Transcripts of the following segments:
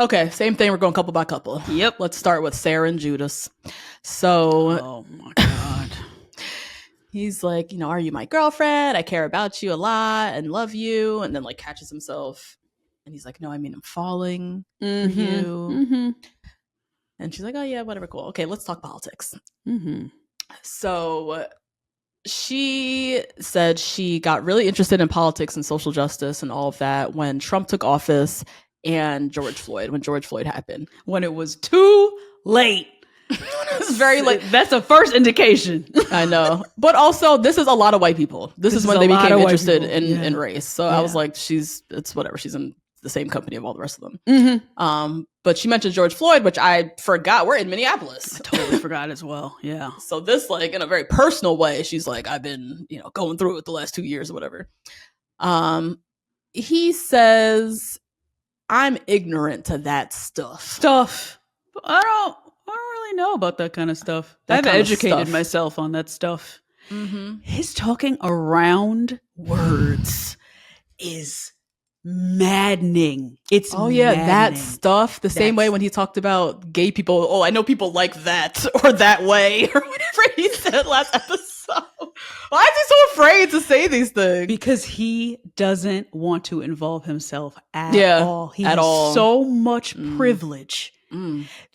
Okay, same thing. We're going couple by couple. Yep. Let's start with Sarah and Judas. So, oh my God. he's like, are you my girlfriend? I care about you a lot and love you. And then like catches himself. And he's like, no, I mean, I'm falling for you. And she's like, oh yeah, whatever, cool. Okay, let's talk politics. So she said she got really interested in politics and social justice and all of that when Trump took office and when George Floyd happened. When it was too late. It's very late. That's a first indication. I know. But also, this is a lot of white people. This is when they became interested in race. So I was like, it's whatever. She's in the same company of all the rest of them. But she mentioned George Floyd, which I forgot. We're in Minneapolis. I totally forgot as well. Yeah. So this, like, in a very personal way, she's like, I've been, going through it the last 2 years or whatever. He says, I'm ignorant to that stuff. I don't really know about that kind of stuff. I've educated myself on that stuff. His talking around words is maddening. It's maddening. That stuff. The same way when he talked about gay people. Oh, I know people like that or that way or whatever he said last episode. Why is he so afraid to say these things? Because he doesn't want to involve himself at all. He has so much privilege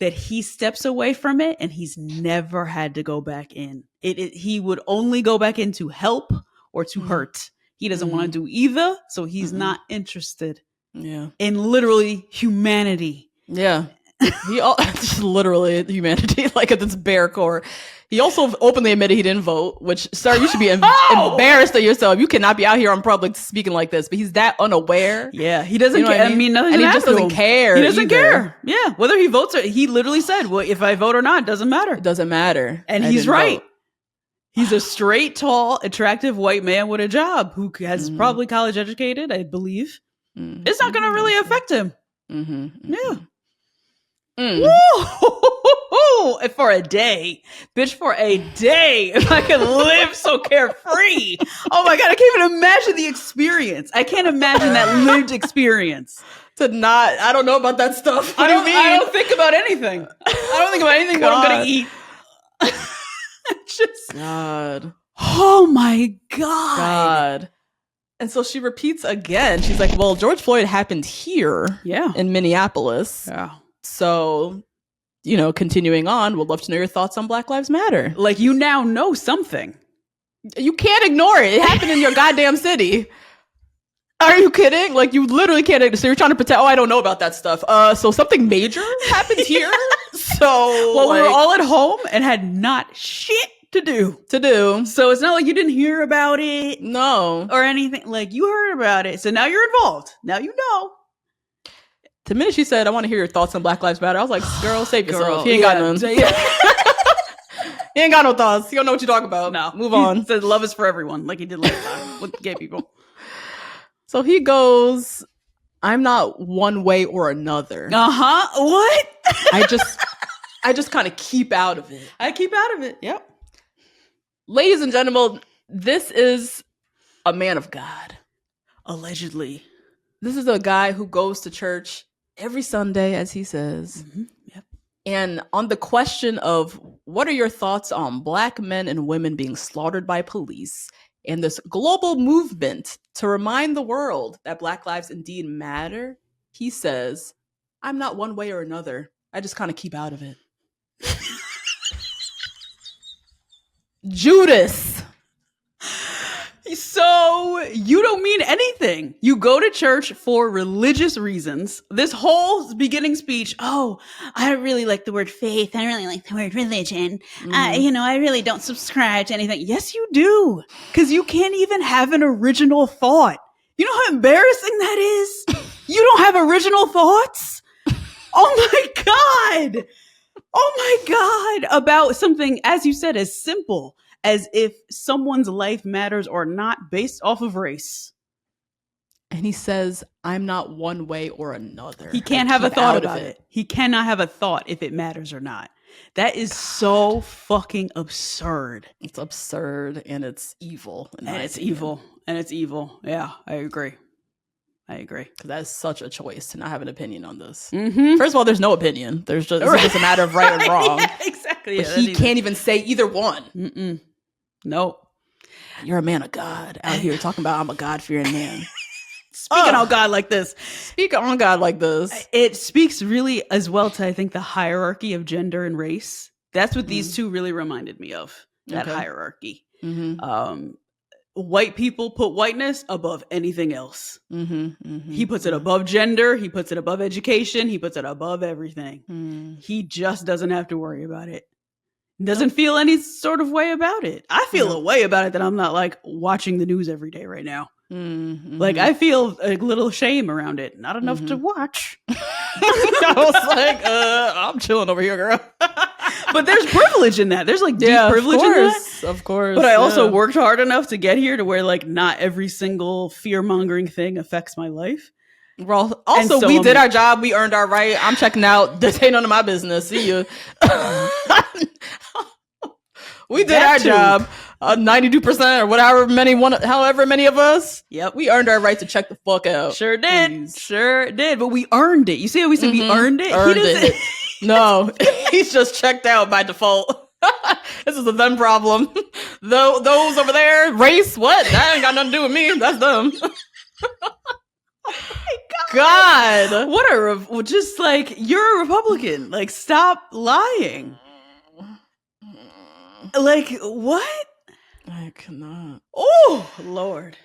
that he steps away from it, and he's never had to go back in. He would only go back in to help or to hurt. He doesn't want to do either, so he's not interested in literally humanity. Yeah. Just literally humanity, like at its bare core. He also openly admitted he didn't vote, which, sir, you should be embarrassed of yourself. You cannot be out here on public speaking like this. But he's that unaware. Yeah, he doesn't care. I mean, nothing. And he just doesn't care. He doesn't care. Yeah, whether he votes or he literally said, "Well, if I vote or not, doesn't matter. It doesn't matter." And he's right. Vote. He's a straight, tall, attractive white man with a job who has probably college educated, I believe. It's not going to really affect him. Yeah. Woo! For a day. Bitch, for a day. If I could live so carefree. Oh my God, I can't even imagine the experience. I can't imagine that lived experience. I don't know about that stuff. I don't think about anything. I don't think about anything what I'm going to eat. God. Oh my God. And so she repeats again. She's like, well, George Floyd happened here in Minneapolis. Yeah. So, continuing on, we'd love to know your thoughts on Black Lives Matter. Like, you now know something. You can't ignore it. It happened in your goddamn city. Are you kidding? Like, you literally can't. So you're trying to pretend, I don't know about that stuff. So something major happened here? So, we were all at home and had not shit to do. So it's not like you didn't hear about it. No. Or anything. Like, you heard about it. So now you're involved. Now you know. The minute she said, I want to hear your thoughts on Black Lives Matter, I was like, girl, save yourself. He ain't got none. He ain't got no thoughts. You don't know what you're talking about. No. Move on. He said love is for everyone, like he did last time with gay people. So he goes, I'm not one way or another. What? I just kind of keep out of it. I keep out of it. Yep. Ladies and gentlemen, this is a man of God. Allegedly. This is a guy who goes to church every Sunday, as he says. Yep. And on the question of what are your thoughts on Black men and women being slaughtered by police and this global movement to remind the world that Black lives indeed matter, he says, I'm not one way or another. I just kind of keep out of it. Judas. So you don't mean anything. You go to church for religious reasons. This whole beginning speech, I don't really like the word faith. I don't really like the word religion. I really don't subscribe to anything. Yes, you do. Because you can't even have an original thought. You know how embarrassing that is? You don't have original thoughts? Oh my God. Oh my God. About something, as you said, as simple as if someone's life matters or not based off of race. And he says, I'm not one way or another. He can't have a thought about it. He cannot have a thought if it matters or not. That is so fucking absurd. It's absurd and it's evil. And it's evil. And it's evil. Yeah, I agree. I agree. Because that is such a choice to not have an opinion on this. Mm-hmm. First of all, there's no opinion. It's just a matter of right or wrong. Yeah, exactly. But he can't even say either one. Mm-mm. Nope. You're a man of God out here talking about I'm a God-fearing man. Speaking on God like this. Speaking on God like this. It speaks really as well to, I think, the hierarchy of gender and race. That's what these two really reminded me of, that hierarchy. Mm-hmm. White people put whiteness above anything else. Mm-hmm. Mm-hmm. He puts it above gender. He puts it above education. He puts it above everything. Mm. He just doesn't have to worry about it. Doesn't feel any sort of way about it. I feel a way about it that I'm not like watching the news every day right now. Mm-hmm. Like I feel a little shame around it. Not enough to watch. I was like, I'm chilling over here, girl. But there's privilege in that. There's like deep privilege in that. Of course. But I also worked hard enough to get here to where like not every single fear-mongering thing affects my life. Well, also so we did our job. We earned our right. I'm checking out. This ain't none of my business. See you. We did our job. 92% or however many of us. Yep. We earned our right to check the fuck out. Sure did. Please. Sure did. But we earned it. You see how we said we earned it? Earned it. No, he's just checked out by default. This is a them problem. Those over there, race, what? That ain't got nothing to do with me. That's them. Oh my God. What just like, you're a Republican. Like, stop lying. Like, what? I cannot. Oh, Lord.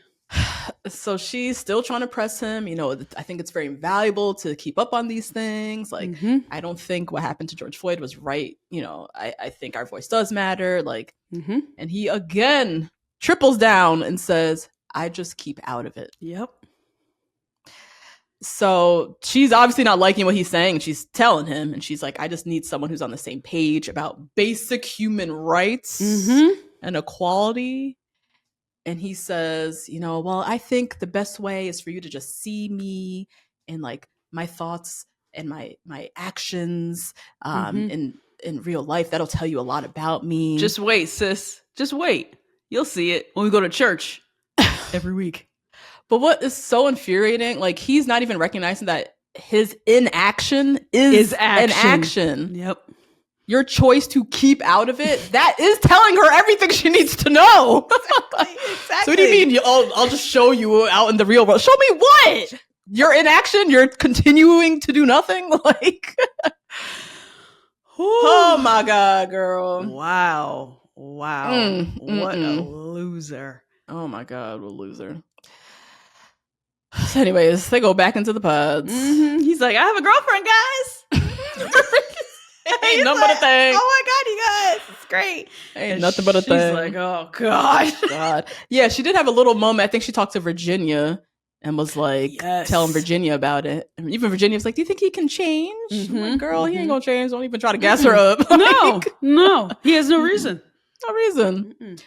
So she's still trying to press him. You know, I think it's very valuable to keep up on these things. Like, I don't think what happened to George Floyd was right. You know, I think our voice does matter. Like, and he again triples down and says, I just keep out of it. Yep. So she's obviously not liking what he's saying. She's telling him, and she's like, I just need someone who's on the same page about basic human rights and equality. And he says, you know, well, I think the best way is for you to just see me and like my thoughts and my actions in real life. That'll tell you a lot about me. Just wait, sis. Just wait. You'll see it when we go to church every week. But what is so infuriating, like he's not even recognizing that his inaction is an action. Yep. Your choice to keep out of it, that is telling her everything she needs to know. Exactly. So what do you mean? I'll just show you out in the real world. Show me what? You're in action? You're continuing to do nothing? Like, oh my God, girl. Wow. What a loser. Oh my God, what a loser. So anyways, they go back into the pods. He's like, I have a girlfriend, guys. Ain't nothing but a thing. Oh my God, you guys. It's great. Ain't nothing but a thing. She's like, oh God. Yeah, she did have a little moment. I think she talked to Virginia and was like telling Virginia about it. And even Virginia was like, do you think he can change? I'm like, girl, he ain't gonna change. Don't even try to gas her up. No. He has no reason. No reason.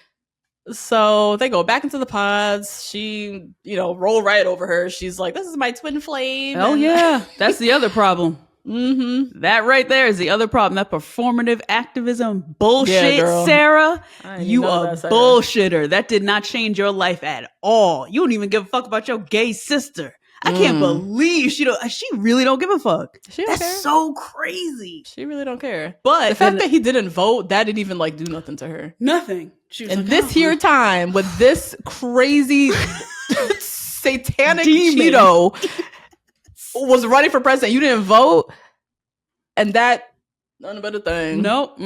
So they go back into the pods. She, roll right over her. She's like, this is my twin flame. Oh, yeah. That's the other problem. That right there is the other problem. That performative activism bullshit, Sarah. You a bullshitter. That did not change your life at all. You don't even give a fuck about your gay sister. I can't believe she really don't give a fuck. That's so crazy. She really don't care. But the fact that he didn't vote, that didn't even do nothing to her. Nothing. And like, here time with this crazy satanic Cheeto was running for president. You didn't vote, and that none but a thing. Nope.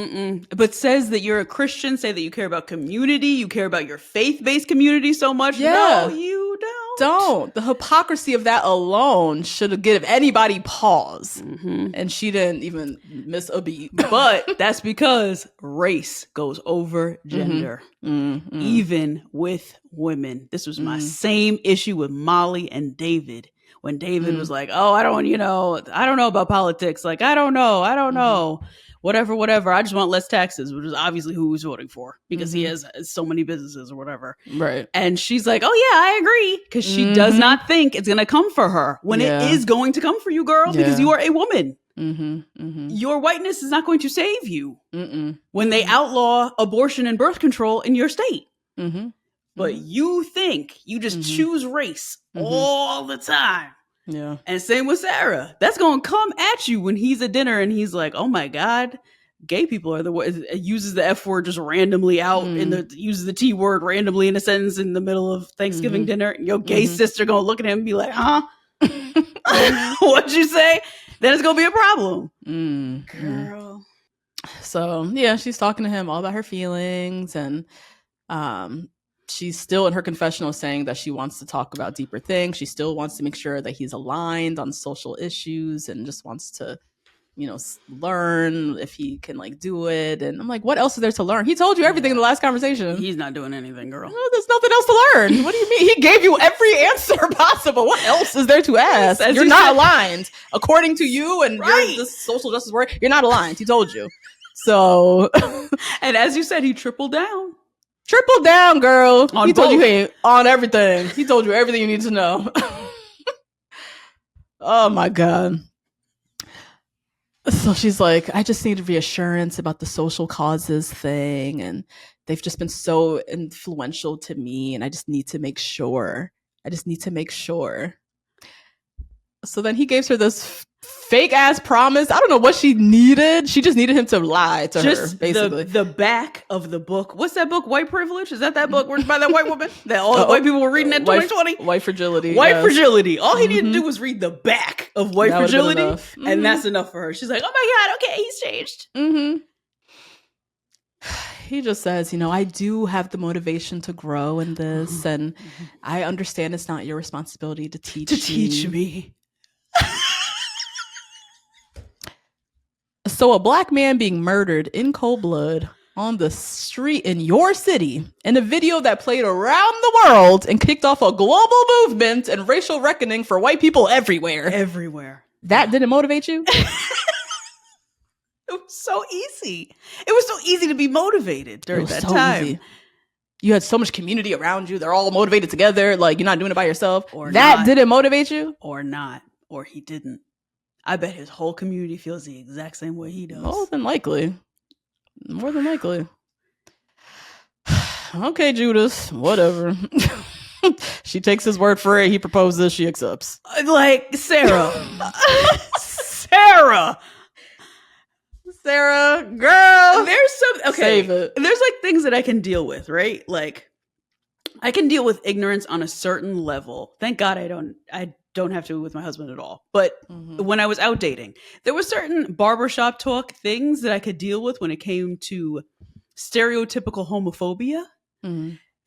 But says that you're a Christian. Say that you care about community. You care about your faith-based community so much. Yeah. No, you don't. The hypocrisy of that alone should give anybody pause. And she didn't even miss a beat. But that's because race goes over gender, even with women. This was my same issue with Molly and David. When David was like, oh, I don't know about politics. Like, I don't know. Whatever. I just want less taxes, which is obviously who he's voting for because he has so many businesses or whatever. Right. And she's like, oh, yeah, I agree. Because she does not think it's going to come for her when it is going to come for you, girl, because you are a woman. Your whiteness is not going to save you when they outlaw abortion and birth control in your state. but you think you just choose race all the time. Yeah. And same with Sarah. That's going to come at you when he's at dinner and he's like, oh my God, gay people are the ones. Uses the F word just randomly out uses the T word randomly in a sentence in the middle of Thanksgiving dinner. And your gay sister going to look at him and be like, huh? What'd you say? Then it's going to be a problem. Girl. So, yeah, she's talking to him all about her feelings. And she's still in her confessional saying that she wants to talk about deeper things. She still wants to make sure that he's aligned on social issues and just wants to, learn if he can do it. And I'm like, what else is there to learn? He told you everything in the last conversation. He's not doing anything, girl. No, there's nothing else to learn. What do you mean? He gave you every answer possible. What else is there to ask? You're not aligned. According to you and your social justice work, you're not aligned. He told you. So, and as you said, he tripled down. Triple down, girl. On he both. told you, hey, on everything. He told you everything you need to know. Oh my God. So she's like, I just need reassurance about the social causes thing. And they've just been so influential to me. And I just need to make sure. So then he gives her this fake ass promise. I don't know what she needed. She just needed him to lie to her, basically. The back of the book. What's that book? White Privilege? Is that book written by that white woman that all the white people were reading in 2020? White Fragility. White Fragility. All he needed to do was read the back of White Fragility, and that's enough for her. She's like, oh my God, okay, he's changed. He just says, I do have the motivation to grow in this, and I understand it's not your responsibility to teach me. So a black man being murdered in cold blood on the street in your city in a video that played around the world and kicked off a global movement and racial reckoning for white people everywhere. That didn't motivate you? It was so easy. It was so easy to be motivated during that time. Easy. You had so much community around you. They're all motivated together. You're not doing it by yourself. Or that didn't motivate you? Or not. Or he didn't. I bet his whole community feels the exact same way he does. More than likely. Okay, Judas. Whatever. She takes his word for it. He proposes. She accepts. Sarah. Sarah, girl. There's some... Okay. Save it. There's things that I can deal with, right? I can deal with ignorance on a certain level. Thank God I don't have to with my husband at all. But when I was out dating, there were certain barbershop talk things that I could deal with when it came to stereotypical homophobia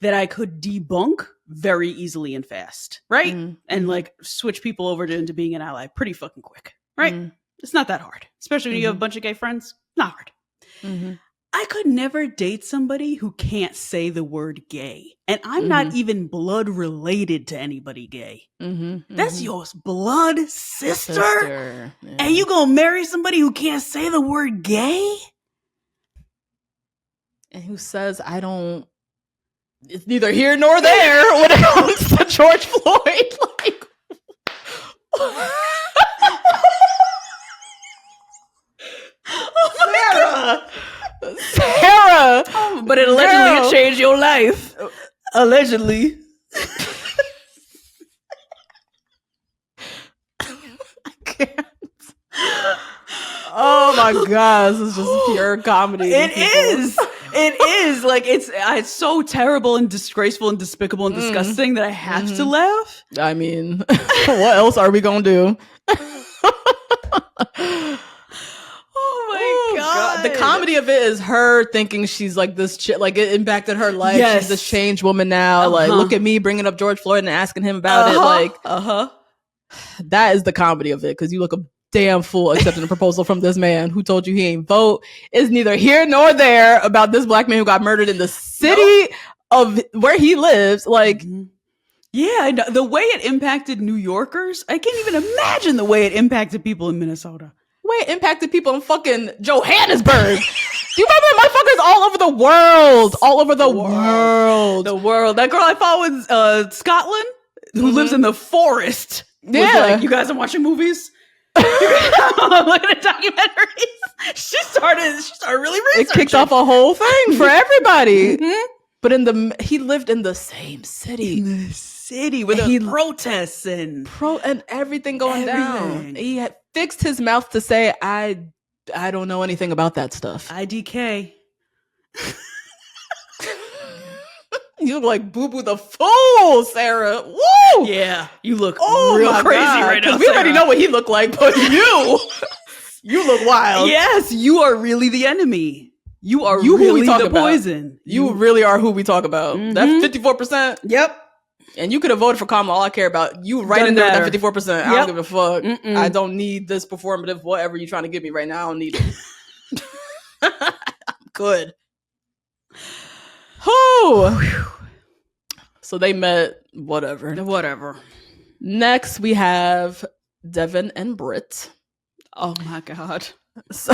that I could debunk very easily and fast, right? And switch people over into being an ally pretty fucking quick, right? It's not that hard, especially when you have a bunch of gay friends. Not hard. I could never date somebody who can't say the word gay. And I'm not even blood related to anybody gay. That's your blood sister? Yeah. And you gonna marry somebody who can't say the word gay? And who says, it's neither here nor there when it comes to George Floyd. Sarah! But it allegedly changed your life. Allegedly. I can't. Oh my God, this is just pure comedy. It is. It's so terrible and disgraceful and despicable and disgusting that I have to laugh. I mean, what else are we gonna do? Oh my God. The comedy of it is her thinking she's this it impacted her life. Yes. She's this changed woman now. Look at me bringing up George Floyd and asking him about it. That is the comedy of it, because you look a damn fool accepting a proposal from this man who told you he ain't vote. Is neither here nor there about this black man who got murdered in the city of where he lives. Yeah, I know. The way it impacted New Yorkers, I can't even imagine the way it impacted people in Minnesota. The way it impacted people in fucking Johannesburg. Do you remember motherfuckers all over the world? All over the world. The world. That girl I followed in Scotland, who lives in the forest, was you guys are watching movies? I'm looking at documentaries. She started really researching. It kicked off a whole thing for everybody. But he lived in the same city. In the city with the protests and everything going down. He had fixed his mouth to say, I don't know anything about that stuff. IDK. You look like Boo Boo the Fool, Sarah. Woo! Yeah, you look real crazy right now. We already know what he looked like, but you look wild. Yes, you are really the enemy. You are really the poison. You really are who we talk about. Mm-hmm. That's 54%. Yep. And you could have voted for Kamala. All I care about, you right in there with that 54%. Yep. I don't give a fuck. Mm-mm. I don't need this performative, whatever you're trying to give me right now. I don't need it. I'm good. Whew. So they met, whatever. Next, we have Devin and Britt. Oh my God. So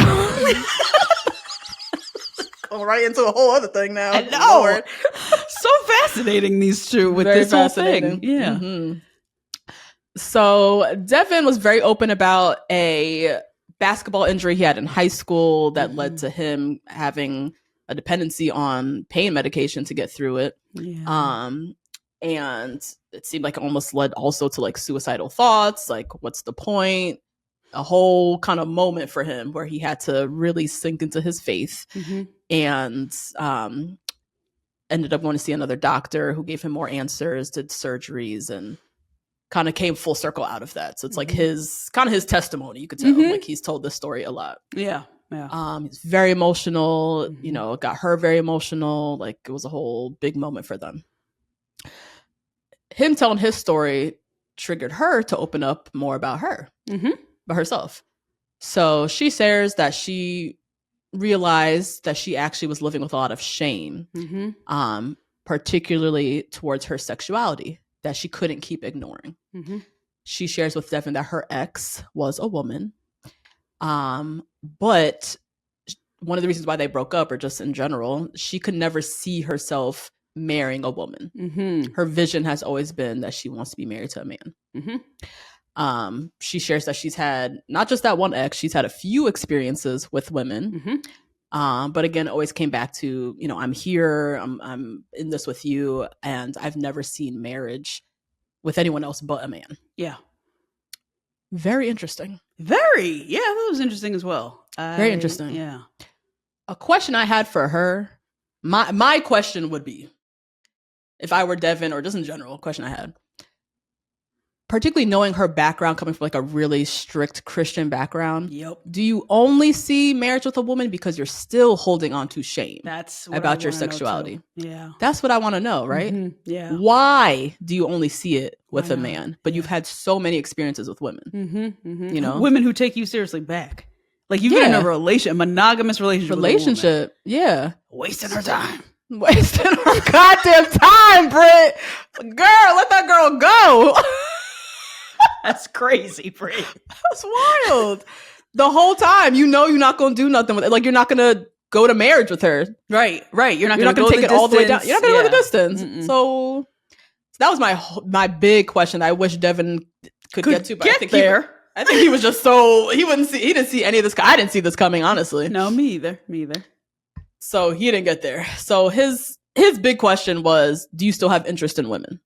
going right into a whole other thing now. I know. Lord. So fascinating, these two with very this whole thing. Yeah. Mm-hmm. So Devin was very open about a basketball injury he had in high school that led to him having a dependency on pain medication to get through it. Yeah. And it seemed like it almost led also to like suicidal thoughts, like what's the point? A whole kind of moment for him where he had to really sink into his faith and ended up going to see another doctor who gave him more answers, did surgeries, and kind of came full circle out of that. So it's like his testimony, you could tell. Like he's told this story a lot. Yeah. He's very emotional, you know, it got her very emotional. Like it was a whole big moment for them. Him telling his story triggered her to open up more about her, about herself. So she shares that she realized that she actually was living with a lot of shame, particularly towards her sexuality, that she couldn't keep ignoring. She shares with Devin that her ex was a woman. But one of the reasons why they broke up, or just in general, she could never see herself marrying a woman. Her vision has always been that she wants to be married to a man. She shares that she's had not just that one ex, she's had a few experiences with women. But again, always came back to, you know, I'm here, I'm in this with you, and I've never seen marriage with anyone else but a man. Yeah. Very interesting. Very. Yeah, that was interesting as well. Very interesting. Yeah. A question I had for her, my question would be, if I were Devin, or just in general, a question I had, particularly knowing her background coming from like a really strict Christian background. Yep. Do you only see marriage with a woman because you're still holding on to shame about your sexuality? Yeah. That's what I want to know, right? Yeah. Why do you only see it with a man, but you've had so many experiences with women? You know, women who take you seriously back. Like you've been in a monogamous relationship. Yeah. Wasting her time. Wasting her goddamn time, Britt. Girl, let that girl go. That's crazy, Britt. That's wild. The whole time, you know, you're not going to do nothing with it. Like, you're not going to go to marriage with her. Right. You're not going to take it all the way down. You're not going to go the distance. So that was my big question. I wish Devin could get to, but I think he was just so he didn't see any of this. I didn't see this coming, honestly. No, me either. So he didn't get there. So his big question was, do you still have interest in women?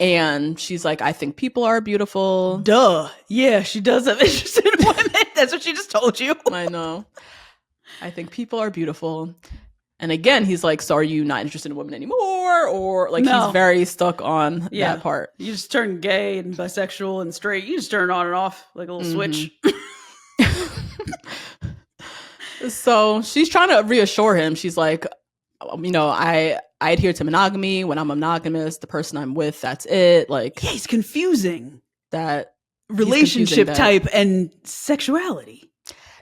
And she's like, I think people are beautiful. Duh. Yeah, she does have interest in women. That's what she just told you. I know. I think people are beautiful. And again, he's like, so are you not interested in women anymore? Or like, he's very stuck on that part. You just turn gay and bisexual and straight. You just turn on and off like a little switch. So she's trying to reassure him. She's like, you know, I adhere to monogamy. When I'm monogamous, the person I'm with, that's it. Like, yeah, he's confusing that relationship type and sexuality.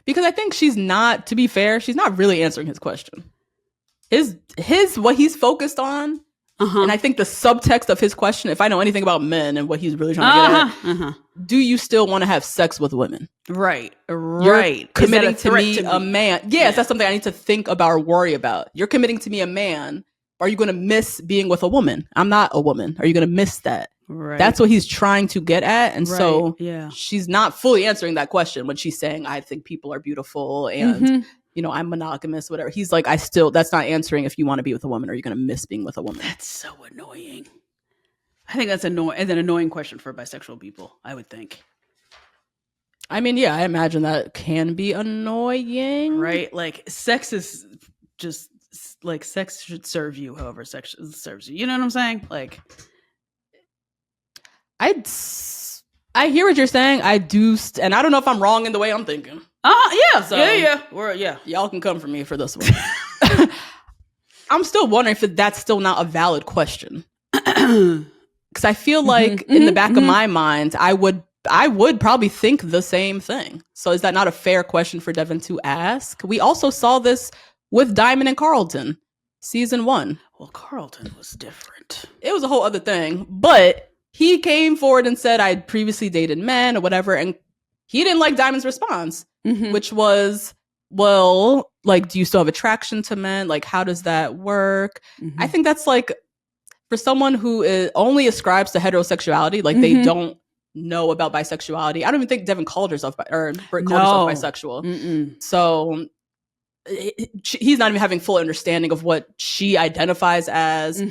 Because I think to be fair, she's not really answering his question. His what he's focused on, and I think the subtext of his question, if I know anything about men and what he's really trying to get at, do you still want to have sex with women? Right. You're committing to me a man. Yes, that's something I need to think about or worry about. You're committing to me a man. Are you going to miss being with a woman? I'm not a woman. Are you going to miss that? Right. That's what he's trying to get at. And so she's not fully answering that question when she's saying, I think people are beautiful and, I'm monogamous, whatever. He's like, that's not answering if you want to be with a woman or you're going to miss being with a woman. That's so annoying. I think that's an annoying question for bisexual people, I would think. I mean, yeah, I imagine that can be annoying. Right? Like, sex is just, like, sex should serve you however sex serves you. You know what I'm saying? Like, I hear what you're saying. I do, and I don't know if I'm wrong in the way I'm thinking. Yeah. So, yeah. Y'all can come for me for this one. I'm still wondering if that's still not a valid question. Because I feel like in the back of my mind, I would probably think the same thing. So is that not a fair question for Devin to ask? We also saw this with Diamond and Carlton, season 1. Well, Carlton was different. It was a whole other thing. But he came forward and said, I'd previously dated men or whatever. And he didn't like Diamond's response, which was, well, like, do you still have attraction to men? Like, how does that work? I think that's like, for someone who only ascribes to heterosexuality, like they don't know about bisexuality. I don't even think Devin called herself herself bisexual. So he's not even having full understanding of what she identifies as.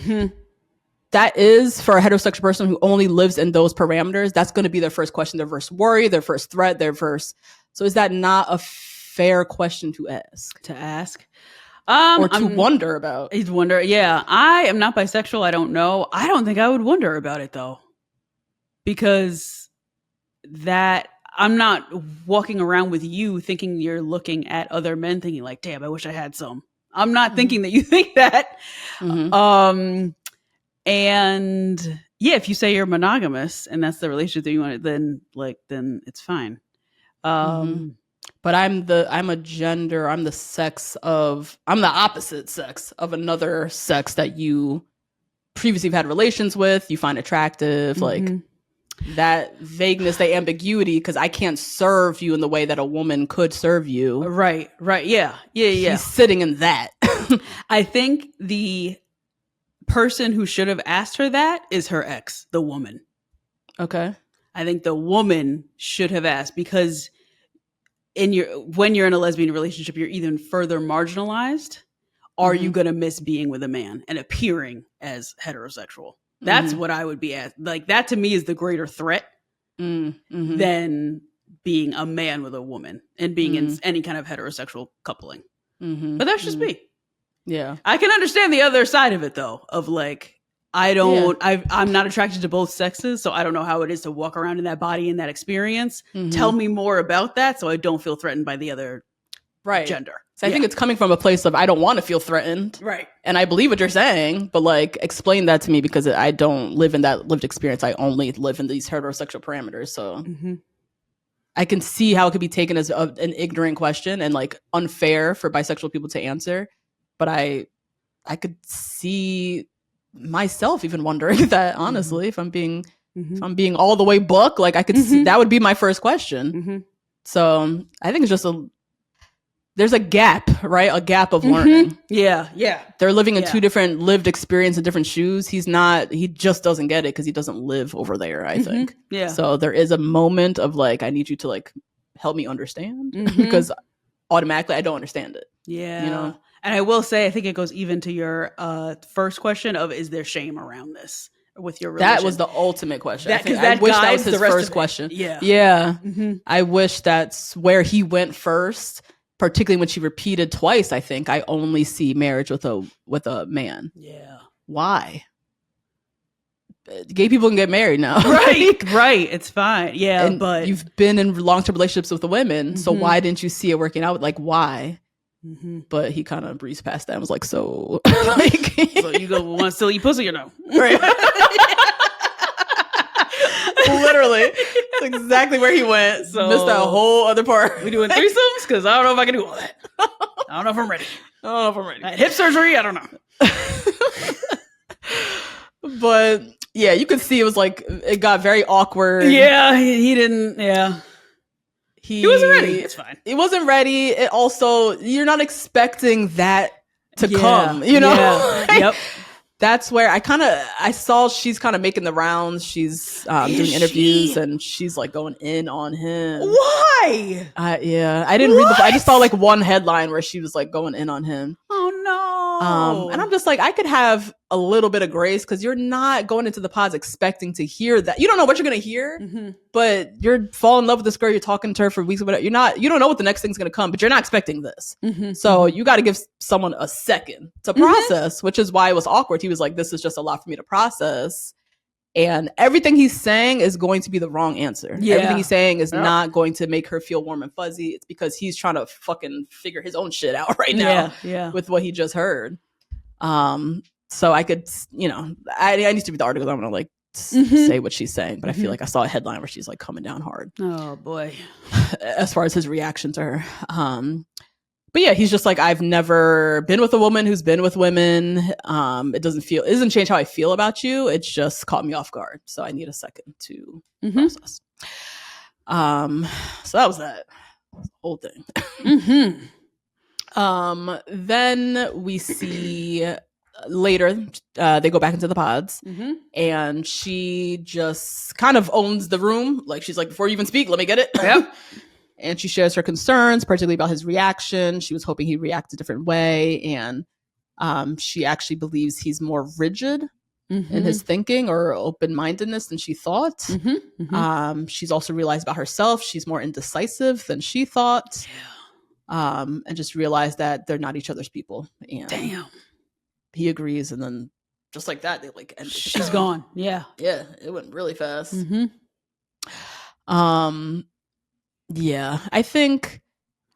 That is, for a heterosexual person who only lives in those parameters, that's going to be their first question, their first worry, their first threat, so is that not a fair question to ask? Or to wonder about. He'd wonder. Yeah. I am not bisexual. I don't know. I don't think I would wonder about it though. Because I'm not walking around with you thinking you're looking at other men thinking like, damn, I wish I had some. I'm not thinking that you think that. And yeah, if you say you're monogamous and that's the relationship that you want, then it's fine. But I'm the opposite sex of another sex that you previously have had relations with, you find attractive, like that vagueness, the ambiguity, because I can't serve you in the way that a woman could serve you. Right. Yeah. He's sitting in that. I think the person who should have asked her that is her ex, the woman. Okay. I think the woman should have asked, because when you're in a lesbian relationship, you're even further marginalized. Are you going to miss being with a man and appearing as heterosexual? That's what I would be at. Like, that to me is the greater threat than being a man with a woman and being in any kind of heterosexual coupling. But that's just me. Yeah. I can understand the other side of it though, of like, I'm not attracted to both sexes, so I don't know how it is to walk around in that body and that experience. Tell me more about that so I don't feel threatened by the other gender. So I think it's coming from a place of, I don't want to feel threatened. Right. And I believe what you're saying, but like, explain that to me, because I don't live in that lived experience. I only live in these heterosexual parameters. So I can see how it could be taken as an ignorant question and like unfair for bisexual people to answer. But I could see myself even wondering that, honestly, if I'm being all the way book, like I could see that would be my first question. So I think it's just there's a gap, right? A gap of learning. Yeah. They're living in two different lived experience in different shoes. He just doesn't get it because he doesn't live over there, I think. Yeah. So there is a moment of like, I need you to like help me understand because automatically I don't understand it. Yeah. You know? And I will say, I think it goes even to your first question of, is there shame around this with your religion? That was the ultimate question. I wish that was his first question. Yeah. I wish that's where he went first, particularly when she repeated twice, I think, I only see marriage with a man. Yeah. Why? Gay people can get married now. Right. It's fine. Yeah, but you've been in long-term relationships with the women, so why didn't you see it working out? Like, why? But he kind of breezed past that and was like, so like, so you go, want to still eat pussy or no? Right. Literally, that's exactly where he went. So missed that whole other part. We doing threesomes? Because I don't know if I can do all that. I don't know if I'm ready. I had hip surgery. I don't know. But yeah, you could see it was like, it got very awkward. Yeah, he didn't. Yeah. He wasn't ready. It's fine. He wasn't ready. It also, you're not expecting that to come, you know? Yeah. Yep. that's where I saw she's kind of making the rounds. She's doing interviews and she's like going in on him. Why? Yeah, I didn't read I just saw like one headline where she was like going in on him. Oh no. And I'm just like, I could have a little bit of grace because you're not going into the pods expecting to hear that. You don't know what you're gonna hear, but you're falling in love with this girl. You're talking to her for weeks or whatever. You don't know what the next thing's gonna come, but you're not expecting this. So you got to give someone a second to process, which is why it was awkward. He was like, "This is just a lot for me to process." And everything he's saying is going to be the wrong answer. Yeah. Everything he's saying is not going to make her feel warm and fuzzy. It's because he's trying to fucking figure his own shit out right now with what he just heard. So I could, I need to read the article. I'm going to like say what she's saying, but I feel like I saw a headline where she's like coming down hard. Oh boy. As far as his reaction to her. But yeah, he's just like, I've never been with a woman who's been with women. It doesn't change how I feel about you. It's just caught me off guard. So I need a second to process. So that was that whole thing. Then we see later, they go back into the pods and she just kind of owns the room. Like she's like, before you even speak, let me get it. Yep. And she shares her concerns, particularly about his reaction. She was hoping he'd react a different way. And she actually believes he's more rigid in his thinking or open-mindedness than she thought. She's also realized about herself, she's more indecisive than she thought. And just realized that they're not each other's people. And he agrees. And then just like that, they like ended. She's gone. Yeah. Yeah. It went really fast. Yeah, I think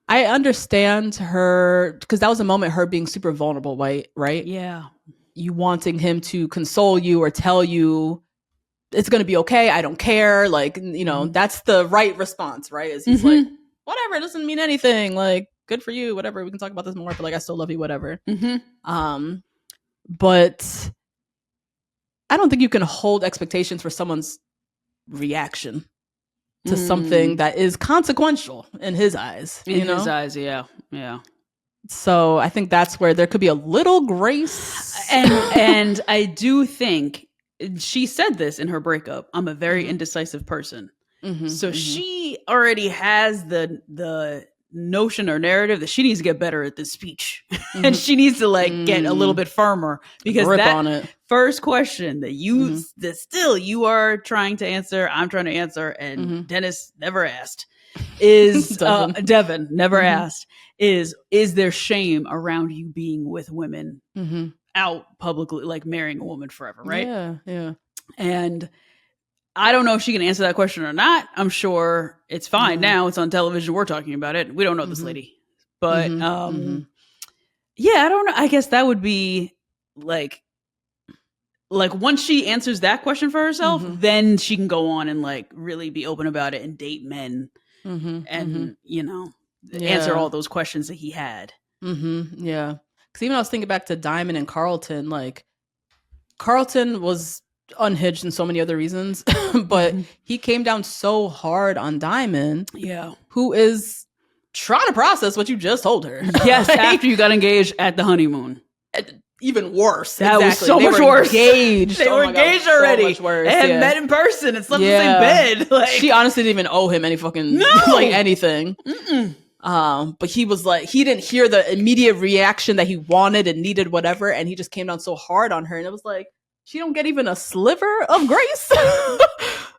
I understand her because that was a moment her being super vulnerable, right? Yeah. You wanting him to console you or tell you it's going to be okay. I don't care. Like, that's the right response, right? Is he's like, whatever, it doesn't mean anything. Like, good for you, whatever. We can talk about this more, but like, I still love you, whatever. But I don't think you can hold expectations for someone's reaction to something that is consequential in his eyes. In his eyes, yeah. So I think that's where there could be a little grace. And I do think she said this in her breakup. I'm a very indecisive person. So she already has the notion or narrative that she needs to get better at this speech. And she needs to like get a little bit firmer because grip that on it. First question that that still you are trying to answer, I'm trying to answer, and Dennis never asked is Devin never asked is there shame around you being with women out publicly, like marrying a woman forever, right? Yeah. And I don't know if she can answer that question or not. I'm sure it's fine now. It's on television. We're talking about it. We don't know this lady. But yeah, I don't know. I guess that would be like once she answers that question for herself, then she can go on and like really be open about it and date men and, answer all those questions that he had. Yeah. Because even I was thinking back to Diamond and Carlton, like Carlton was unhinged in so many other reasons, but he came down so hard on Diamond, who is trying to process what you just told her. Yes, after you got engaged at the honeymoon. Even worse. That was so much worse. Engaged. They were engaged already. So much worse. They had met in person and slept in the same bed. Like, she honestly didn't even owe him any fucking like anything. But he was like, he didn't hear the immediate reaction that he wanted and needed, whatever, and he just came down so hard on her, and it was like, she don't get even a sliver of grace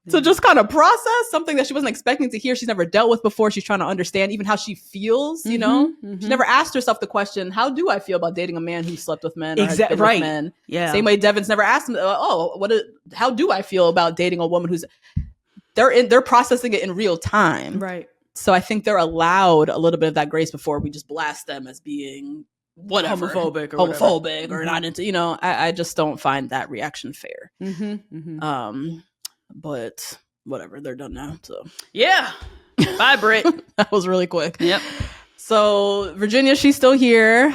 to just kind of process something that she wasn't expecting to hear. She's never dealt with before. She's trying to understand even how she feels, She never asked herself the question, how do I feel about dating a man who slept with men or has been with men? Yeah. Same way Devin's never asked him, how do I feel about dating a woman who's... They're processing it in real time. Right. So I think they're allowed a little bit of that grace before we just blast them as being... whatever, homophobic or not into, I just don't find that reaction fair. But whatever, they're done now. So yeah, bye, Britt. That was really quick. Yep. So Virginia, she's still here.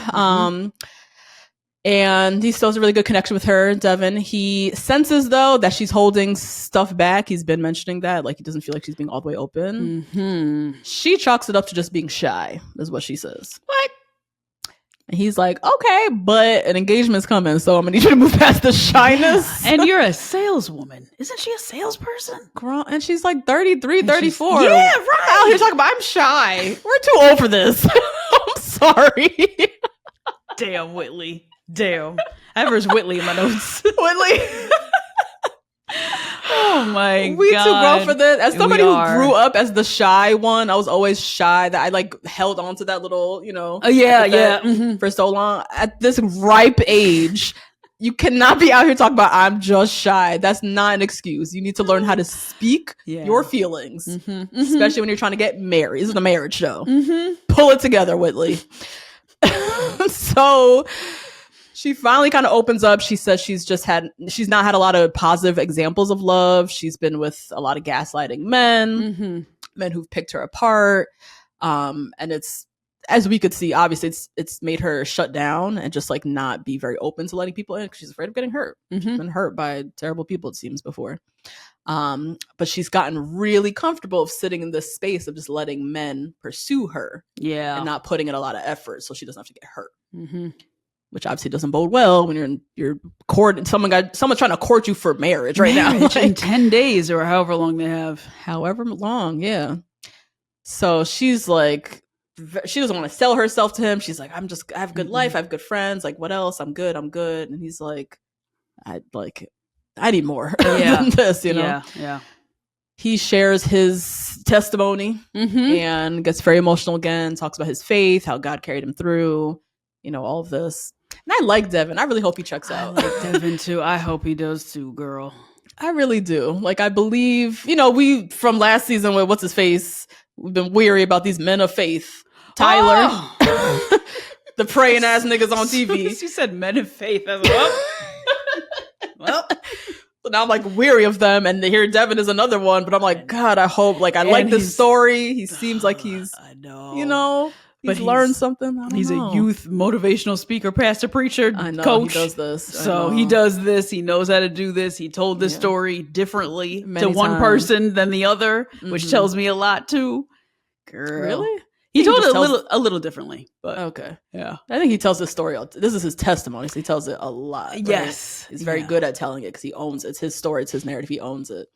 And he still has a really good connection with her, Devin. He senses, though, that she's holding stuff back. He's been mentioning that. Like, he doesn't feel like she's being all the way open. She chalks it up to just being shy, is what she says. What? And he's like, okay, but an engagement's coming, so I'm gonna need you to move past the shyness. Yeah. And you're a saleswoman. Isn't she a salesperson? Girl, and she's like 33, 34. Yeah, right. Out here talking about I'm shy. We're too old for this. I'm sorry. Damn, Whitley. Damn. I have hers Whitley in my notes. Whitley. Oh my we God. too grown for this. As somebody who grew up as the shy one, I was always shy. That I like held on to that little, for so long. At this ripe age, you cannot be out here talking about I'm just shy. That's not an excuse. You need to learn how to speak your feelings, especially when you're trying to get married. This is a marriage show. Pull it together, Whitley. So she finally kind of opens up. She says she's not had a lot of positive examples of love. She's been with a lot of gaslighting men who've picked her apart. And it's, as we could see, obviously it's made her shut down and just like not be very open to letting people in because she's afraid of getting hurt. She's been hurt by terrible people, it seems, before. But she's gotten really comfortable of sitting in this space of just letting men pursue her. Yeah. And not putting in a lot of effort so she doesn't have to get hurt. Which obviously doesn't bode well when you're court. Someone's trying to court you for marriage right now. Like, in 10 days or however long they have. However long, yeah. So she's like, she doesn't want to sell herself to him. She's like, I have a good life. I have good friends. Like, what else? I'm good. And he's like, I need more than this, Yeah. He shares his testimony and gets very emotional again, talks about his faith, how God carried him through, all of this. And I like Devin. I really hope he checks out. I like Devin too. I hope he does too, girl. I really do. Like, I believe, we, from last season with what's his face, we've been weary about these men of faith. Tyler. Oh. The praying ass niggas on TV. You said men of faith. I was like, well. So now I'm like weary of them, and here Devin is another one, but I'm like, God, I hope, I like this story. He seems like he's, I know. He's learned something. He's a youth motivational speaker, pastor, preacher, coach. He does this. So he does this. He knows how to do this. He told this story differently to one person than the other, which tells me a lot too. Girl. Really? He told it a little differently, but okay. Yeah. I think he tells this story. This is his testimony, so he tells it a lot. Right? Yes. He's very good at telling it because he owns it. It's his story. It's his narrative. He owns it.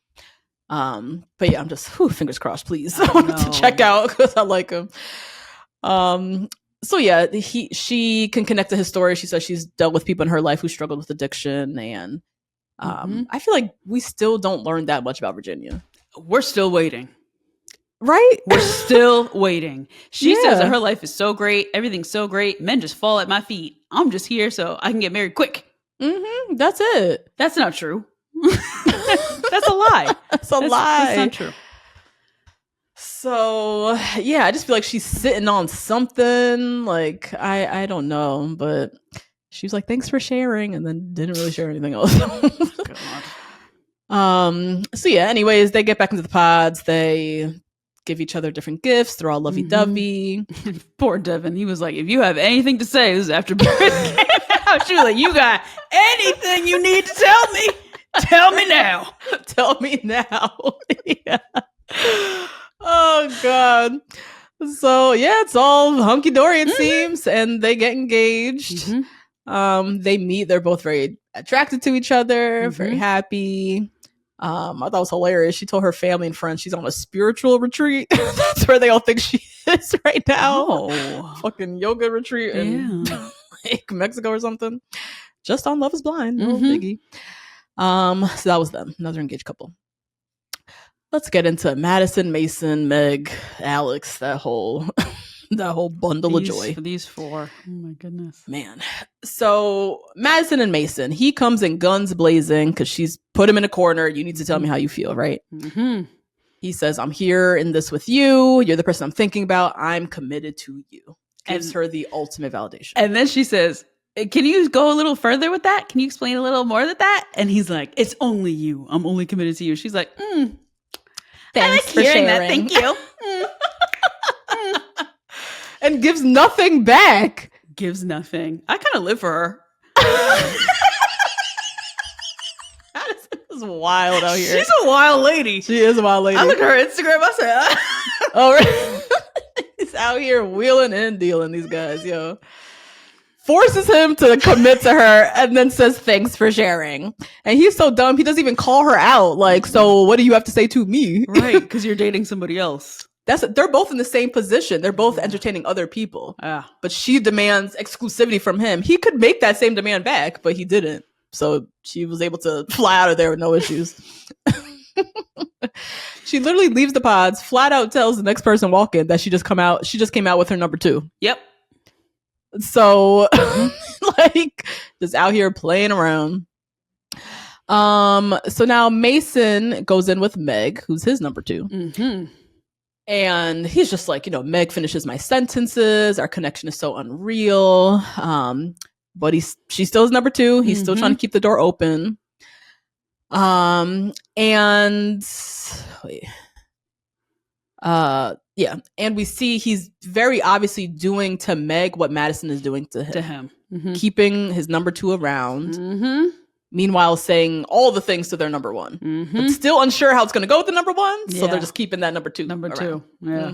But yeah, I'm just fingers crossed, please. I want to check out because I like him. So yeah, she can connect to his story. She says she's dealt with people in her life who struggled with addiction, and I feel like we still don't learn that much about Virginia. We're still waiting. Right? We're still waiting. She says that her life is so great. Everything's so great. Men just fall at my feet. I'm just here so I can get married quick. That's it. That's not true. That's a lie. That's a lie. That's not true. So yeah, I just feel like she's sitting on something. Like, I don't know, but she was like, thanks for sharing, and then didn't really share anything else. God. So yeah, anyways, they get back into the pods. They give each other different gifts. They're all lovey-dovey. Poor Devin. He was like, if you have anything to say, this is after Britt came out. She was like, you got anything you need to tell me? Tell me now. Tell me now. Yeah. Oh, God. So, yeah, it's all hunky-dory, it seems, and they get engaged. They meet. They're both very attracted to each other, very happy. I thought it was hilarious. She told her family and friends she's on a spiritual retreat. That's where they all think she is right now. Fucking yoga retreat in like Mexico or something. Just on Love is Blind. No biggie. So that was them. Another engaged couple. Let's get into Madison, Mason, Meg, Alex, that whole bundle of joy. These four. Oh my goodness. Man. So Madison and Mason, he comes in guns blazing because she's put him in a corner. You need to tell me how you feel, right? He says, I'm here in this with you. You're the person I'm thinking about. I'm committed to you. Gives her the ultimate validation. And then she says, can you go a little further with that? Can you explain a little more with that? And he's like, it's only you. I'm only committed to you. She's like, thanks for sharing that. Thank you. And gives nothing back. Gives nothing. I kind of live for her. Madison is wild out here. She's a wild lady. She is a wild lady. I look at her Instagram. I said, oh, right. He's out here wheeling and dealing, these guys, yo. forces him to commit to her, and then says thanks for sharing. And he's so dumb, he doesn't even call her out. Like, so what do you have to say to me? Right, because you're dating somebody else. They're both in the same position. They're both entertaining other people. But she demands exclusivity from him. He could make that same demand back, but he didn't. So she was able to fly out of there with no issues. She literally leaves the pods, flat out tells the next person walking that she just came out with her number 2. Yep. So like just out here playing around. So now Mason goes in with Meg, who's his number 2. Mm-hmm. And he's just like, Meg finishes my sentences. Our connection is so unreal. But she still is number 2. He's still trying to keep the door open. And we see he's very obviously doing to Meg what Madison is doing to him. Mm-hmm. Keeping his number 2 around. Mm-hmm. Meanwhile, saying all the things to their number 1, but still unsure how it's going to go with the number 1. So they're just keeping that number 2. Number 2. Yeah.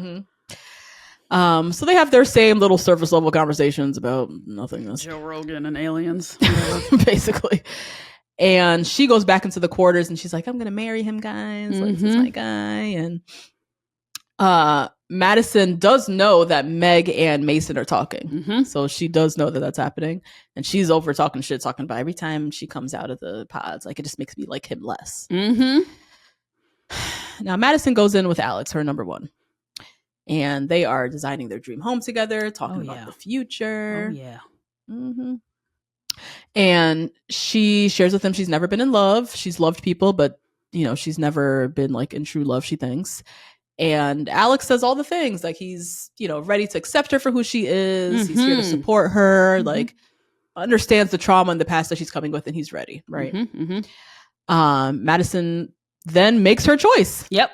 Mm-hmm. So they have their same little surface level conversations about nothingness. Joe Rogan and aliens, basically. And she goes back into the quarters and she's like, "I'm going to marry him, guys. Like, this is my guy." And Madison does know that Meg and Mason are talking. So she does know that that's happening. And she's over talking about every time she comes out of the pods. Like, it just makes me like him less. Now, Madison goes in with Alex, her number 1. And they are designing their dream home together, talking about the future. And she shares with him she's never been in love. She's loved people, but, she's never been like in true love, she thinks. And Alex says all the things, like he's, ready to accept her for who she is. He's here to support her, like understands the trauma in the past that she's coming with, and he's ready, right? Madison then makes her choice. Yep.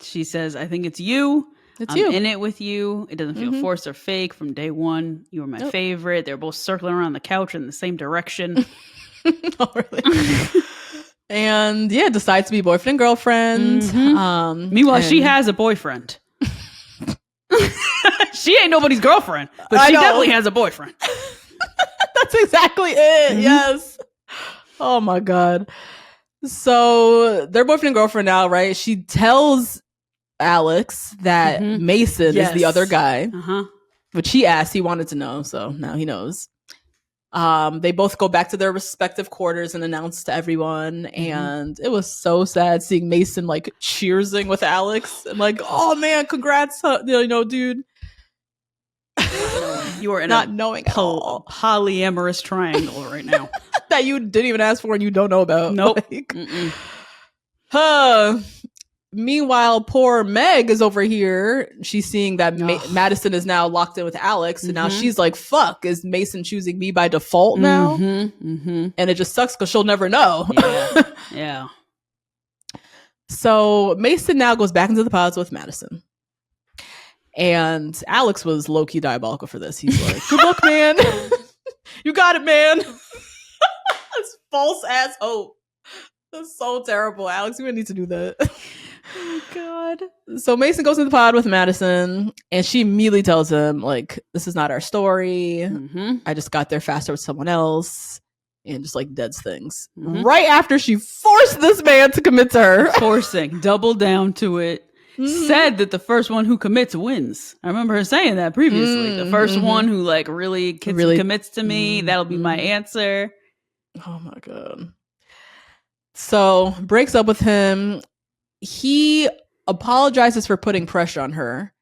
She says, "I think it's you. I'm in it with you. It doesn't feel forced or fake from day one. You were my favorite." They're both circling around the couch in the same direction. Oh, really? And decides to be boyfriend and girlfriend. Meanwhile, she has a boyfriend. She ain't nobody's girlfriend, but she definitely has a boyfriend. That's exactly it. Yes. Oh my God. So they're boyfriend and girlfriend now, right? She tells Alex that Mason is the other guy, which he asked. He wanted to know, so now he knows. They both go back to their respective quarters and announce to everyone. And it was so sad seeing Mason like cheersing with Alex and like, "Oh man, congrats, dude." You are in not knowing at all. Polyamorous triangle right now that you didn't even ask for and you don't know about. Nope. Like, meanwhile, poor Meg is over here. She's seeing that Madison is now locked in with Alex, and now she's like, "Fuck, is Mason choosing me by default now?" And it just sucks because she'll never know. Yeah. So Mason now goes back into the pods with Madison. And Alex was low-key diabolical for this. He's like, "Good luck, man. You got it, man." That's false ass hope. That's so terrible. Alex, you didn't need to do that. Oh, God. So Mason goes to the pod with Madison, and she immediately tells him, like, "This is not our story. I just got there faster with someone else," and just like deads things. Right after she forced this man to commit to her. Forcing. Double down to it. Said that the first one who commits wins. I remember her saying that previously. The first one who like really commits to me, that'll be my answer. Oh my God. So breaks up with him. He apologizes for putting pressure on her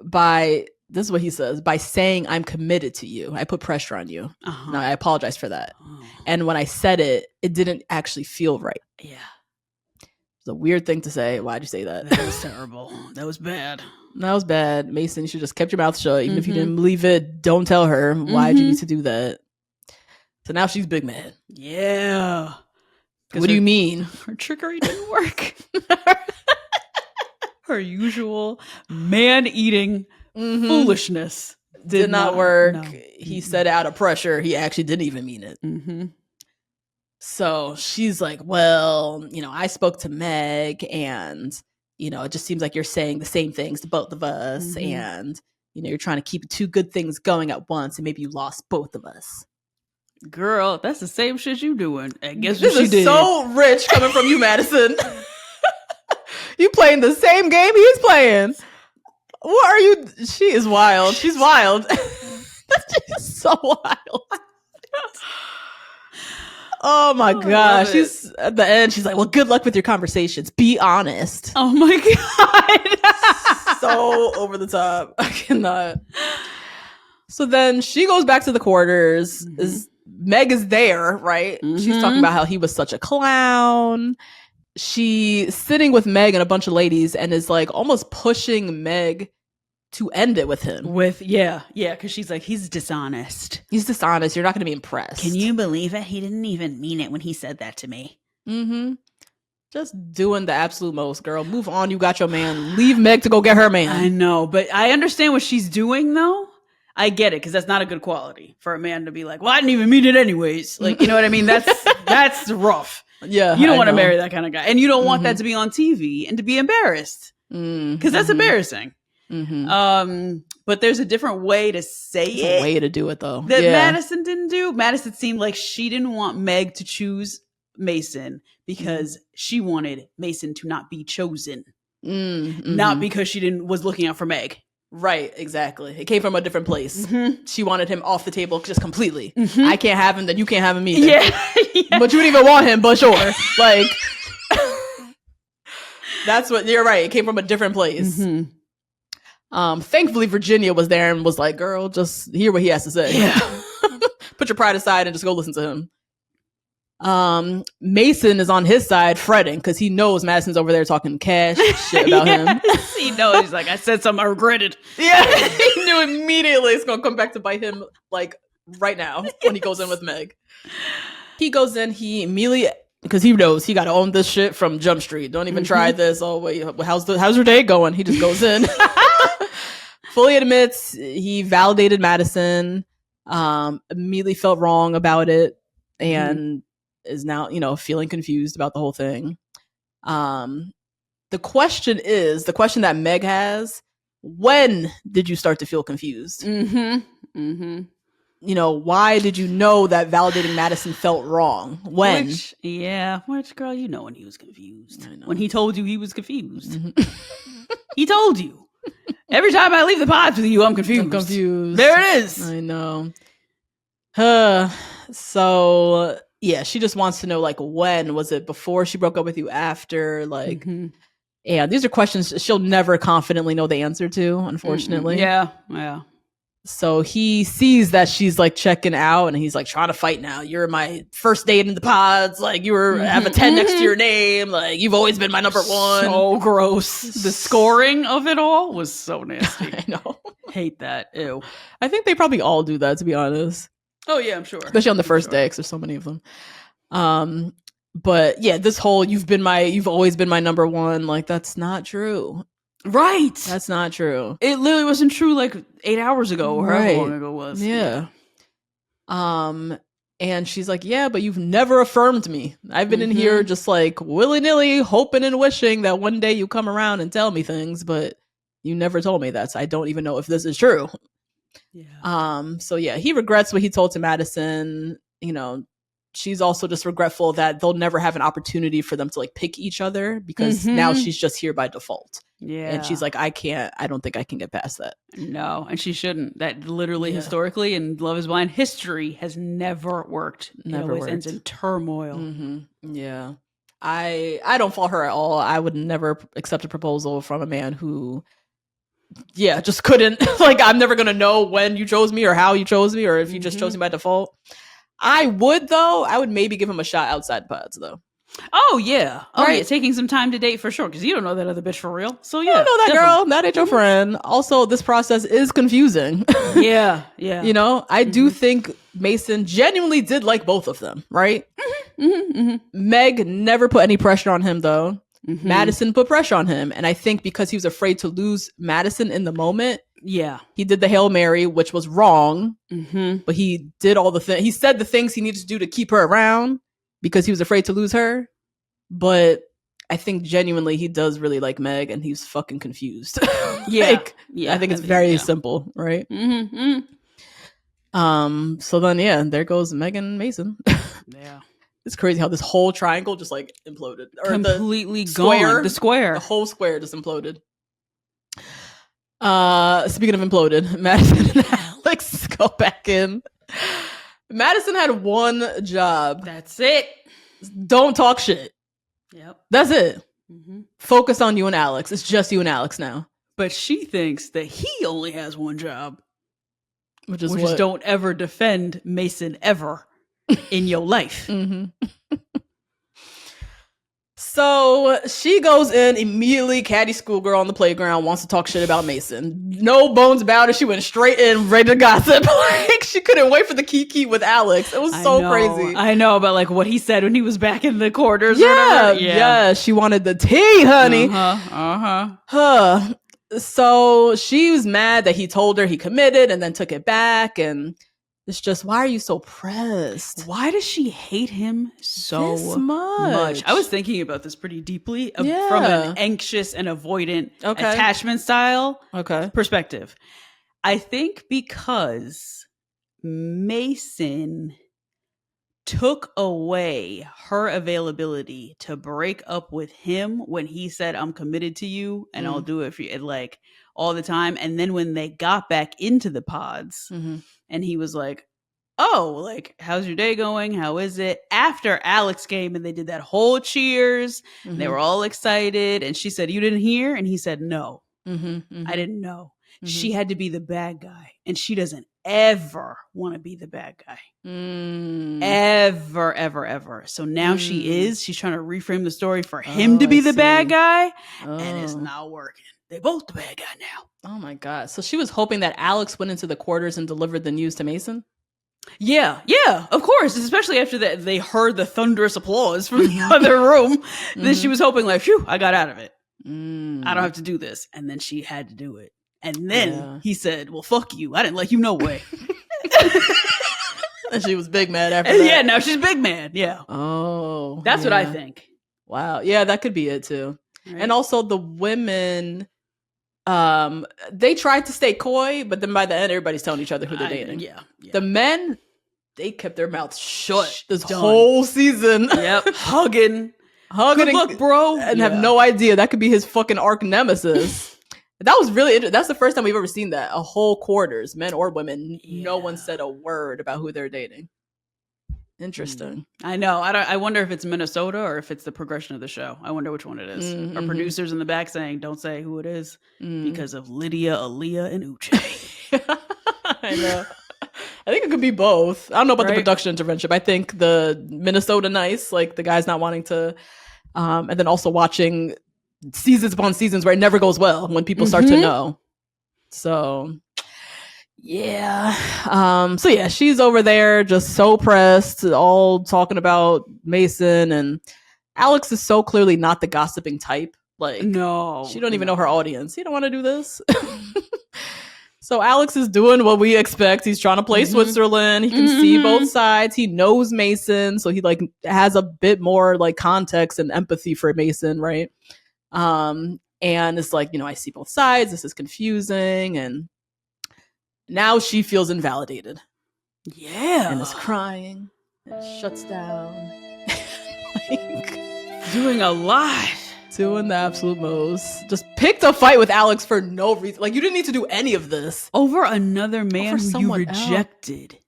by, this is what he says, by saying, "I'm committed to you. I put pressure on you. No, I apologize for that. And when I said it, it didn't actually feel right." Yeah. It's a weird thing to say. Why'd you say that? That was terrible. That was bad. That was bad. Mason, you should just kept your mouth shut. Even if you didn't believe it, don't tell her. Why'd you need to do that? So now she's big mad. Yeah. What do you mean? Her trickery didn't work. Her usual man-eating foolishness did not work. No. He said out of pressure. He actually didn't even mean it. So she's like, "Well, I spoke to Meg, and, it just seems like you're saying the same things to both of us. And, you're trying to keep two good things going at once, and maybe you lost both of us. Girl, that's the same shit you doing. And guess This what she is did? so rich coming from you, Madison. You playing the same game he's playing. What are you? She is wild. She's wild. She's so wild. Oh my gosh. She's at the end. She's like, well, good luck with your conversations. Be honest. Oh my God. So over the top. I cannot. So then she goes back to the quarters. Meg is there, right? She's talking about how he was such a clown. She's sitting with Meg and a bunch of ladies and is like almost pushing Meg to end it with him. Yeah, because she's like, he's dishonest. He's dishonest. You're not going to be impressed. Can you believe it? He didn't even mean it when he said that to me. Just doing the absolute most, girl. Move on. You got your man. Leave Meg to go get her man. I know, but I understand what she's doing, though. I get it, because that's not a good quality for a man to be like, well, I didn't even mean it anyways. Like, you know what I mean? That's rough. Yeah. You don't want to marry that kind of guy. And you don't want that to be on TV and to be embarrassed. Because that's embarrassing. But there's a different way to say it. There's a way to do it, though. That Madison didn't do. Madison seemed like she didn't want Meg to choose Mason because she wanted Mason to not be chosen. Not because she was looking out for Meg. Right, exactly. It came from a different place. She wanted him off the table just completely. I can't have him, then you can't have him either. Yeah. But you didn't even want him, but sure. Like, that's what, you're right. It came from a different place. Thankfully, Virginia was there and was like, girl, just hear what he has to say. Yeah. Put your pride aside and just go listen to him. Mason is on his side fretting because he knows Madison's over there talking cash shit about him. He knows. He's like, I said something I regretted. Yeah, he knew immediately it's gonna come back to bite him, like right now when he goes in with Meg. He goes in, he immediately, because he knows he got to own this shit from Jump Street. Don't even try this. Oh wait, how's your day going? He just goes in, fully admits he validated Madison, immediately felt wrong about it, and is now, feeling confused about the whole thing. The question that Meg has, when did you start to feel confused? Why did you know that validating Madison felt wrong? When? Which girl, when he was confused. When he told you he was confused. He told you. Every time I leave the pods with you, I'm confused. There it is. I know. So yeah, she just wants to know, like, when was it? Before she broke up with you? After? Like, yeah, these are questions she'll never confidently know the answer to, unfortunately. Yeah. So he sees that she's like checking out, and he's like trying to fight now. You're my first date in the pods. Like, you have a 10 next to your name. Like, you've always been my number one. So gross. The scoring of it all was so nasty. I know. Hate that. Ew. I think they probably all do that, to be honest. Oh yeah, I'm sure. Especially on the first day, because there's so many of them. But yeah, this whole you've always been my number one, like, that's not true. Right. That's not true. It literally wasn't true like 8 hours ago or however long ago it was. Yeah. And she's like, yeah, but you've never affirmed me. I've been in here just like willy-nilly hoping and wishing that one day you come around and tell me things, but you never told me that. So I don't even know if this is true. Yeah. So yeah, he regrets what he told to Madison. She's also just regretful that they'll never have an opportunity for them to like pick each other, because now she's just here by default. Yeah. And she's like, I don't think I can get past that. No, and she shouldn't. That literally historically in Love is Blind history has never worked. It always ends in turmoil. Yeah. I don't fault her at all. I would never accept a proposal from a man who just couldn't, like, I'm never going to know when you chose me or how you chose me or if you just chose me by default. I would maybe give him a shot outside pods, though. Oh, yeah. Right? Yeah. Taking some time to date for sure, because you don't know that other bitch for real. So, yeah. I don't know that girl. That ain't your friend. Also, this process is confusing. Yeah. I do think Mason genuinely did like both of them, right? Meg never put any pressure on him, though. Madison put pressure on him. And I think because he was afraid to lose Madison in the moment, he did the Hail Mary, which was wrong. But he did all the things. He said the things he needed to do to keep her around because he was afraid to lose her. But I think genuinely he does really like Meg, and he's fucking confused. Yeah. I think it's very simple, right? So then, there goes Meg and Mason. Yeah. It's crazy how this whole triangle just like imploded. Or completely the square, gone. The square. The whole square just imploded. Speaking of imploded, Madison and Alex go back in. Madison had one job. That's it. Don't talk shit. Yep. That's it. Focus on you and Alex. It's just you and Alex now. But she thinks that he only has one job. Which is don't ever defend Mason ever in your life. So she goes in immediately, catty schoolgirl on the playground, wants to talk shit about Mason. No bones about it. She went straight in, ready to gossip. Like, she couldn't wait for the kiki with Alex. It was so crazy. I know about like what he said when he was back in the quarters. Yeah. She wanted the tea, honey. So she was mad that he told her he committed and then took it back, and it's just, why are you so pressed? Why does she hate him so much? I was thinking about this pretty deeply from an anxious and avoidant attachment style perspective. I think because Mason took away her availability to break up with him when he said, I'm committed to you and I'll do it for you, like all the time. And then when they got back into the pods and he was like, oh, like, how's your day going? How is it? After Alex came and they did that whole cheers, they were all excited. And she said, you didn't hear? And he said, no, I didn't know. She had to be the bad guy. And she doesn't ever want to be the bad guy. Ever, ever, ever. So now she's trying to reframe the story for him to be the bad guy. And it's not working. They're both the bad guy now. Oh my God. So she was hoping that Alex went into the quarters and delivered the news to Mason? Yeah, of course. Especially after that, they heard the thunderous applause from the other room. Then she was hoping like, phew, I got out of it. I don't have to do this. And then she had to do it. And then he said, well, fuck you. I didn't like you no way. And she was big mad after that. Yeah, now she's big mad. Yeah. Oh. That's what I think. Wow. Yeah, that could be it too. Right. And also the women, they tried to stay coy, but then by the end, everybody's telling each other who they're dating. Yeah. The men, they kept their mouths shut this whole season. Yep. Hugging. Good luck, bro. And have no idea. That could be his fucking arch nemesis. That was really interesting. That's the first time we've ever seen that. A whole quarters, men or women, no one said a word about who they're dating. Interesting. I know. I wonder if it's Minnesota or if it's the progression of the show. I wonder which one it is. Our producers in the back saying, don't say who it is because of Lydia, Aaliyah, and Uche. I know. I think it could be both. I don't know about the production intervention. I think the Minnesota nice, like the guy's not wanting to, and then also watching seasons upon seasons where it never goes well when people start to know. So she's over there just so pressed, all talking about Mason, and Alex is so clearly not the gossiping type. Like, no, she don't even know her audience. You don't want to do this. So Alex is doing what we expect. He's trying to play Switzerland. He can see both sides. He knows Mason, so he like has a bit more like context and empathy for Mason, right? And it's like, I see both sides. This is confusing. And now she feels invalidated. Yeah. And is crying and shuts down. Like, doing a lot. Doing the absolute most. Just picked a fight with Alex for no reason. Like, you didn't need to do any of this. Over another man who you rejected. Else.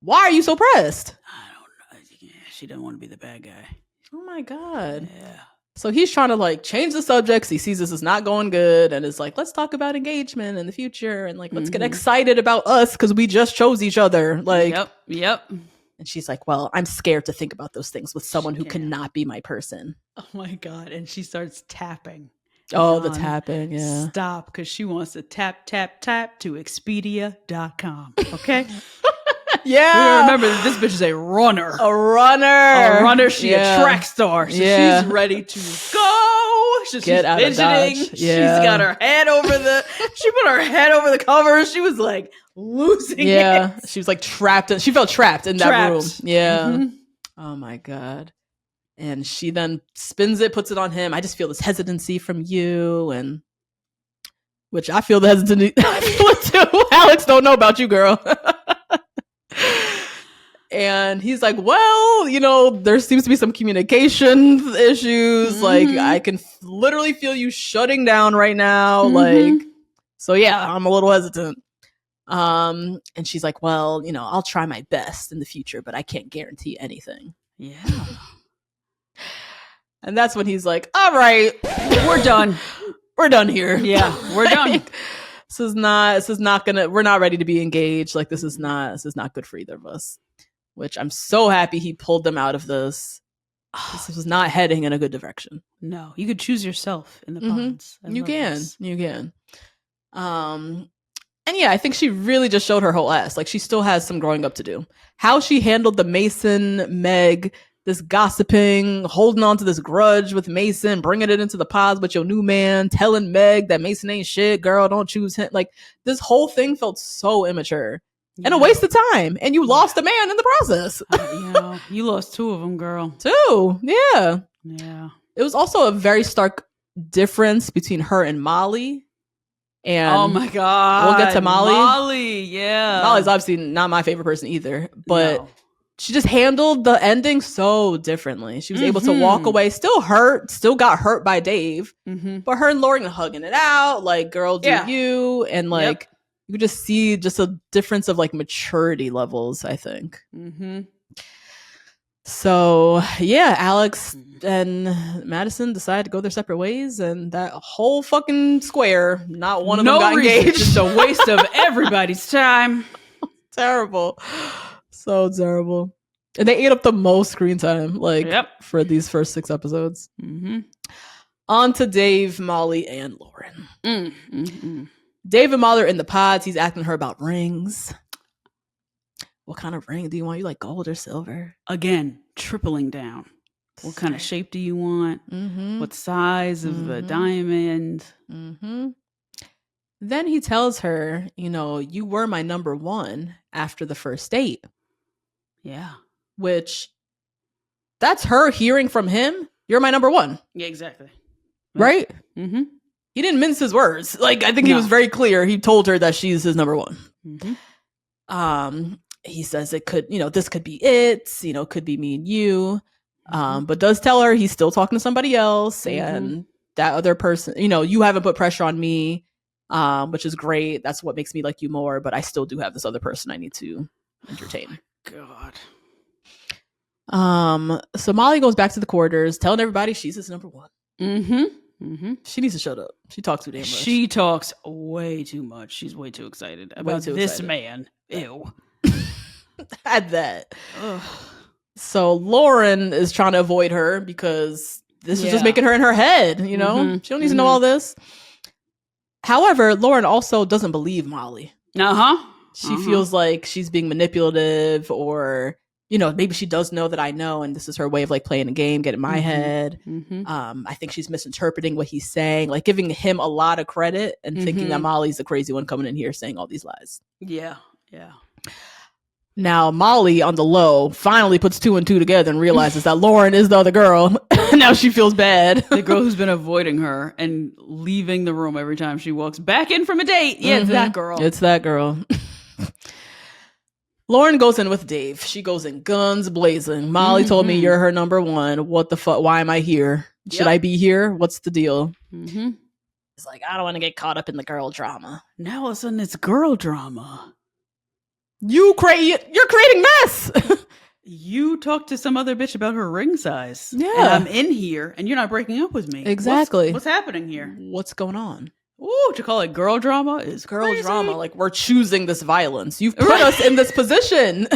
Why are you so pressed? I don't know. Yeah, she doesn't want to be the bad guy. Oh my God. Yeah. So he's trying to like change the subjects. He sees this is not going good and is like, let's talk about engagement in the future and like, let's get excited about us because we just chose each other. Like, Yep. And she's like, well, I'm scared to think about those things with someone who cannot be my person. Oh my God. And she starts tapping. Oh, the tapping. Yeah. Stop. Because she wants to tap to Expedia.com. Okay. Yeah. Remember that this bitch is a runner. A runner. She a track star. So she's ready to go. She's fidgeting. She's got her head over she put her head over the covers. She was like losing it. She was like trapped. She felt trapped in that room. Yeah. Oh my God. And she then spins it, puts it on him. I just feel this hesitancy from you, and which I feel the hesitancy. I feel it too. Alex, don't know about you, girl. And he's like, well, you know, there seems to be some communication issues. Like, I can literally feel you shutting down right now. Like, so yeah, I'm a little hesitant. And she's like, well, you know, I'll try my best in the future, but I can't guarantee anything. Yeah. And that's when he's like, all right, we're done. We're done here. Yeah, we're done. This is not gonna, we're not ready to be engaged. Like, this is not good for either of us. Which I'm so happy he pulled them out of this. This was not heading in a good direction. No, you could choose yourself in the pods. You can. And yeah, I think she really just showed her whole ass. Like, she still has some growing up to do. How she handled the Mason, Meg, this gossiping, holding on to this grudge with Mason, bringing it into the pods with your new man, telling Meg that Mason ain't shit, girl, don't choose him. Like, this whole thing felt so immature. And a waste of time. And you lost a man in the process. You know, you lost 2 of them, girl. 2. Yeah. Yeah. It was also a very stark difference between her and Molly. And oh my God. We'll get to Molly. Molly, yeah. Molly's obviously not my favorite person either. But she just handled the ending so differently. She was able to walk away, still hurt, still got hurt by Dave. But her and Lauren hugging it out, like, girl, do you? And like, you could just see just a difference of like maturity levels, I think. So yeah, Alex and Madison decided to go their separate ways, and that whole fucking square, not one of them got engaged. Just a waste of everybody's time. Terrible. So terrible. And they ate up the most screen time, like, for these first 6 episodes. On to Dave, Molly, and Lauren. Dave and Molly are in the pods. He's asking her about rings. What kind of ring do you want? You like gold or silver? Again, tripling down. What kind of shape do you want? What size of the diamond? Then he tells her, you know, you were my number 1 after the first date. Yeah. Which, that's her hearing from him. You're my number 1. Yeah, exactly. Right? He didn't mince his words. Like, I think he was very clear. He told her that she's his number 1. He says it could, you know, this could be it, you know, could be me and you. But does tell her he's still talking to somebody else, and that other person, you know, you haven't put pressure on me, which is great. That's what makes me like you more, but I still do have this other person I need to entertain. God. So Molly goes back to the quarters, telling everybody she's his number 1. She needs to shut up. She talks too damn much. She talks way too much. She's way too excited about this man. Ew. Had that. Ugh. So Lauren is trying to avoid her because this is just making her in her head, you know? She don't need to know all this. However, Lauren also doesn't believe Molly. She feels like she's being manipulative, or, you know, maybe she does know that I know, and this is her way of like playing a game, getting my head. I think she's misinterpreting what he's saying, like giving him a lot of credit and thinking that Molly's the crazy one coming in here saying all these lies. Yeah. Now, Molly on the low finally puts 2 and 2 together and realizes that Lauren is the other girl. Now she feels bad. The girl who's been avoiding her and leaving the room every time she walks back in from a date. Yeah, it's that girl. It's that girl. Lauren goes in with Dave. She goes in guns blazing. Molly told me you're her number 1. What the fuck? Why am I here? Should I be here? What's the deal? It's like, I don't want to get caught up in the girl drama. Now all of a sudden it's girl drama. You're creating mess. You talked to some other bitch about her ring size. Yeah. And I'm in here and you're not breaking up with me. Exactly. What's happening here? What's going on? Ooh, to call it girl drama is girl crazy. Drama. Like, we're choosing this violence. You've put us in this position.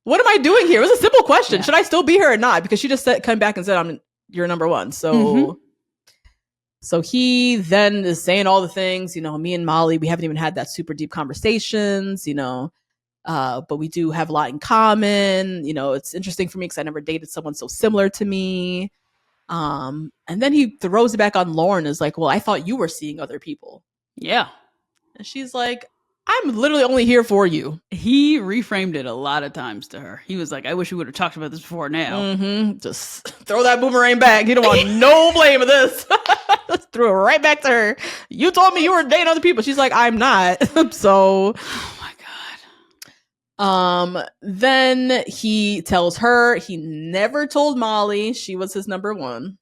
What am I doing here? It was a simple question. Should I still be here or not? Because she just came back and said, you're number 1. So, so he then is saying all the things, you know, me and Molly, we haven't even had that super deep conversations, you know, but we do have a lot in common. You know, it's interesting for me because I never dated someone so similar to me. And then he throws it back on Lauren, is like, well, I thought you were seeing other people. Yeah. And she's like, I'm literally only here for you. He reframed it a lot of times to her. He was like, I wish we would have talked about this before now. Just throw that boomerang back. You don't want no blame of this. Just threw it right back to her. You told me you were dating other people. She's like, I'm not. So, oh my God. Then he tells her he never told Molly she was his number one.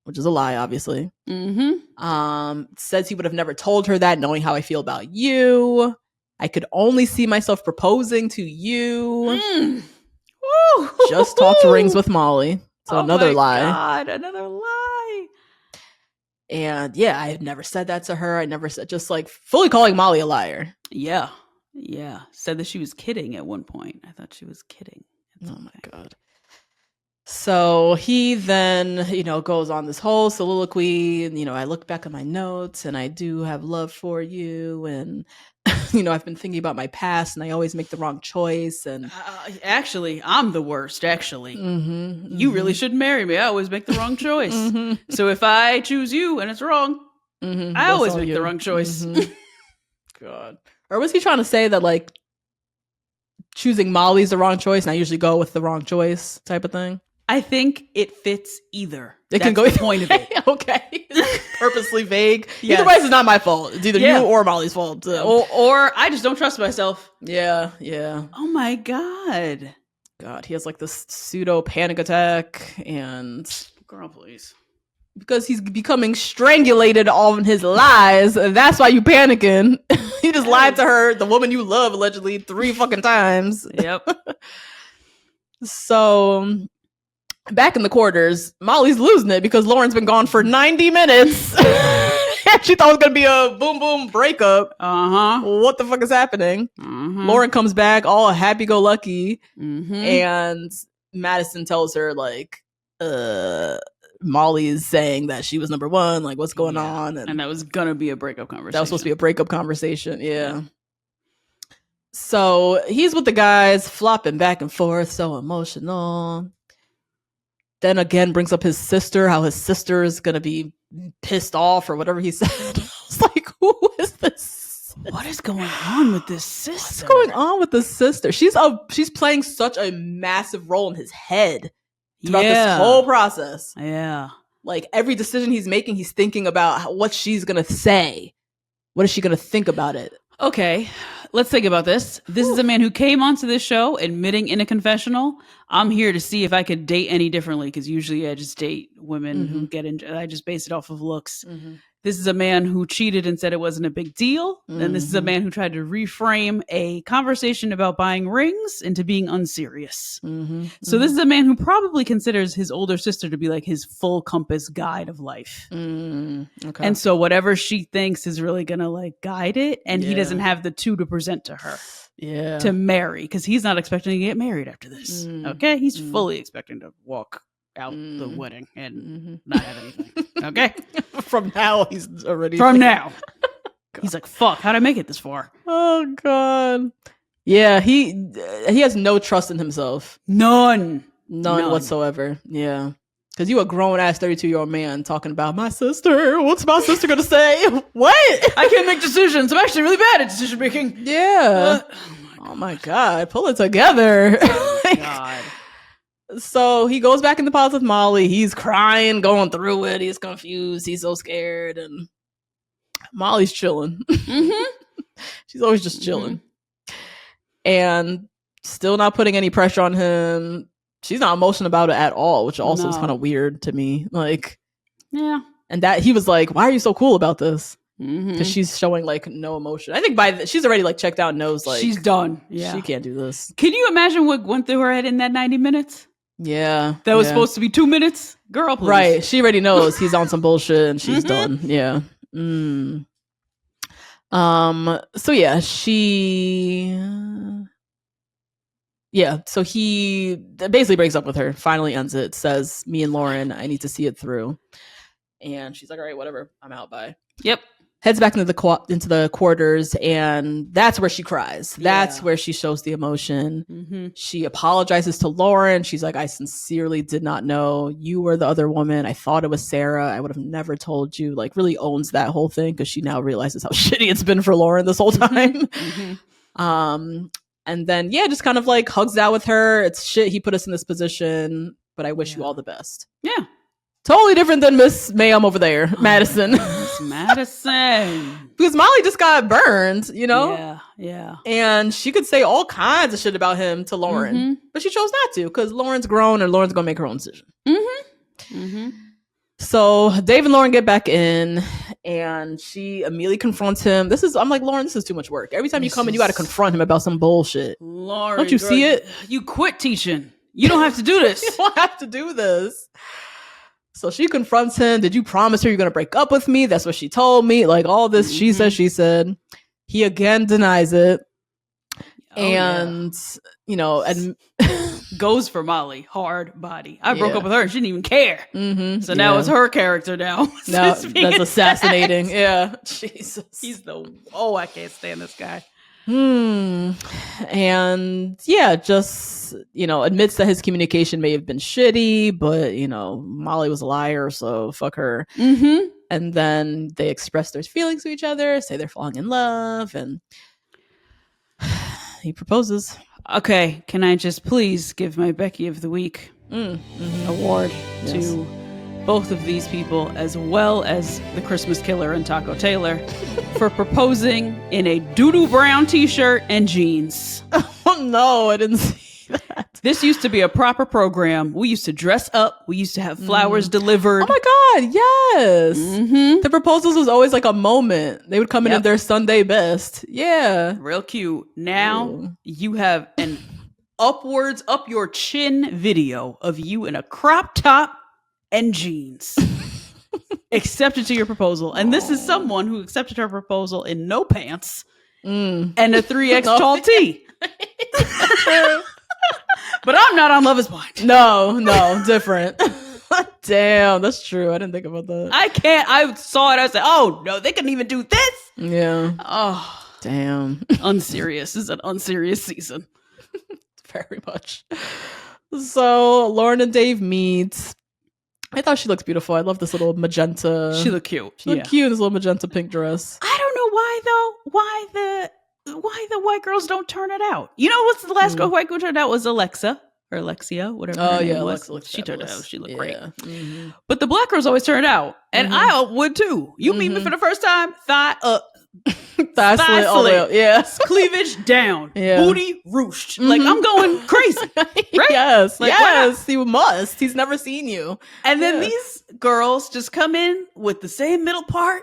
Which is a lie, obviously. Says he would have never told her that, knowing how I feel about you. I could only see myself proposing to you. Just talked rings with Molly. So another lie. God, another lie. And yeah, I had never said that to her. I never said, just like fully calling Molly a liar. Yeah. Said that she was kidding at one point. I thought she was kidding. Oh my God. So he then, goes on this whole soliloquy. And, I look back at my notes and I do have love for you. And, I've been thinking about my past and I always make the wrong choice. And actually, I'm the worst, actually. You really shouldn't marry me. I always make the wrong choice. So if I choose you and it's wrong, I always make the wrong choice. God. Or was he trying to say that, like, choosing Molly's the wrong choice and I usually go with the wrong choice type of thing? I think it fits either. It can go the point of it. Okay. Purposely vague. Yes. Either way, it's not my fault. It's either you or Molly's fault. Or I just don't trust myself. Yeah. Oh my God. He has like this pseudo panic attack and... Girl, please. Because he's becoming strangulated on his lies. That's why you panicking. You just lied to her, the woman you love, allegedly 3 fucking times. Yep. So... back in the quarters, Molly's losing it because Lauren's been gone for 90 minutes. She thought it was going to be a boom, boom breakup. What the fuck is happening? Lauren comes back all happy-go-lucky. And Madison tells her, like, Molly is saying that she was number one. Like, what's going on? And that was going to be a breakup conversation. That was supposed to be a breakup conversation. Yeah. So he's with the guys, flopping back and forth, so emotional. Then again brings up his sister, how his sister is going to be pissed off or whatever he said. I was like, who is this? What is going on with this sister? What's going on with the sister? She's playing such a massive role in his head throughout this whole process. Yeah. Like every decision he's making, he's thinking about what she's going to say. What is she going to think about it? Okay, let's think about this. This is a man who came onto this show admitting in a confessional, I'm here to see if I could date any differently, because usually I just date women who get in. I just base it off of looks. This is a man who cheated and said it wasn't a big deal. And this is a man who tried to reframe a conversation about buying rings into being unserious. So this is a man who probably considers his older sister to be like his full compass guide of life. Okay. And so whatever she thinks is really going to like guide it. And he doesn't have the two to present to her. To marry, because he's not expecting to get married after this. Okay? He's fully expecting to walk out the wedding and not have anything. Okay? From now, he's already... From now. He's like, fuck, how'd I make it this far? Oh, God. Yeah, he has no trust in himself. None whatsoever. Yeah. Because you a grown-ass 32-year-old man talking about my sister. What's my sister going to say? What? I can't make decisions. I'm actually really bad at decision-making. Yeah. Oh, my God. Pull it together. God. So he goes back in the pause with Molly. He's crying, going through it. He's confused. He's so scared. And Molly's chilling. She's always just chilling. And still not putting any pressure on him. She's not emotional about it at all, which also is kind of weird to me. Like, yeah. And that he was like, why are you so cool about this? Because she's showing like no emotion. I think she's already like checked out and knows like she's done. Yeah. She can't do this. Can you imagine what went through her head in that 90 minutes? Yeah. That was supposed to be 2 minutes? Girl, please. Right. She already knows he's on some bullshit and she's done. Yeah. So yeah, so he basically breaks up with her, finally ends it, says, me and Lauren, I need to see it through. And she's like, all right, whatever, I'm out, bye. Yep. heads back into the quarters, and that's where she cries. That's where she shows the emotion. Mm-hmm. She apologizes to Lauren. She's like, I sincerely did not know you were the other woman. I thought it was Sarah. I would have never told you. Like, really owns that whole thing, because she now realizes how shitty it's been for Lauren this whole time. Mm-hmm. And then, yeah, just kind of like hugs out with her. It's shit. He put us in this position, but I wish you all the best. Yeah. Totally different than Miss Mayhem over there, Madison. Miss Madison. Because Molly just got burned, you know? Yeah, yeah. And she could say all kinds of shit about him to Lauren, but she chose not to, because Lauren's grown and Lauren's gonna make her own decision. So Dave and Lauren get back in, and she immediately confronts him. I'm like, Lauren, this is too much work. Every time you come in, you got to confront him about some bullshit. Lauren, don't you see it? You quit teaching. You don't have to do this. You don't have to do this. So she confronts him. Did you promise her you're going to break up with me? That's what she told me. Like, all this, she said. He again denies it. And, you know, and goes for Molly. Hard body. I broke up with her. She didn't even care. So now it's her character now. Now that's assassinating. Yeah. Jesus. He's I can't stand this guy. And yeah, just, you know, admits that his communication may have been shitty, but, you know, Molly was a liar, so fuck her. And then they express their feelings to each other, say they're falling in love, and he proposes. Okay, can I just please give my Becky of the Week award to both of these people, as well as the Christmas Killer and Taco Taylor, for proposing in a doo-doo brown t-shirt and jeans. Oh no, I didn't see that. This used to be a proper program. We used to dress up. We used to have flowers delivered. Oh my God, yes. The proposals was always like a moment. They would come in their Sunday best. Yeah. Real cute. Now you have an upwards, up your chin video of you in a crop top and jeans. Accepted to your proposal. And this is someone who accepted her proposal in no pants and a 3X tall tee. But I'm not on Love Is Blind. No, different. Damn, that's true. I didn't think about that. I saw it. I said, oh no, they couldn't even do this. Yeah. Oh, damn. Unserious. This is an unserious season. Very much. So Lauren and Dave meet. I thought she looked beautiful. I love this little magenta. She looked cute. She looked cute in this little magenta pink dress. I don't know why though. Why the white girls don't turn it out? You know what's the last girl white girl turned out was Alexa or Alexia, whatever. Oh yeah, Alexa. She turned out. She looked great. But the black girls always turn out, and I would too. You meet me for the first time, thigh up. Thigh slit, yeah. Cleavage down, booty rooshed. Like I'm going crazy, right? Yes, like, yes, he must. He's never seen you. And then these girls just come in with the same middle part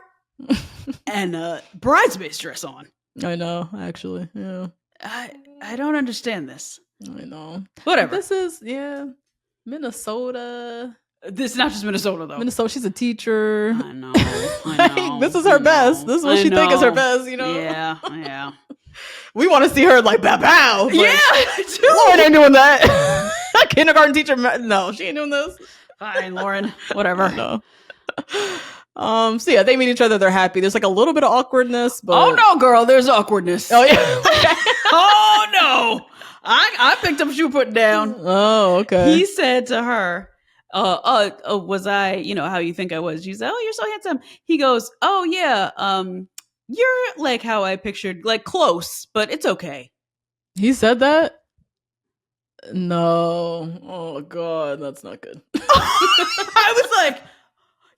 and a bridesmaid's dress on. I know, actually, yeah. I don't understand this. I know. Whatever. This is Minnesota. This is not just Minnesota though. Minnesota, she's a teacher. I know. This is her best. This is what she thinks is her best, you know? Yeah. We want to see her like bow bow. Yeah, Lauren ain't doing that. Kindergarten teacher, no, she ain't doing this. Fine, Lauren. Whatever. No. So yeah, they meet each other, they're happy. There's like a little bit of awkwardness, but oh no, girl, there's awkwardness. Oh yeah. Oh no. I picked up what you were putting down. Oh, okay. He said to her, was I, you know, how you think I was? She said, oh, you're so handsome. He goes, oh yeah, you're like how I pictured, like close, but it's okay. He said that? No. Oh God, that's not good. I was like,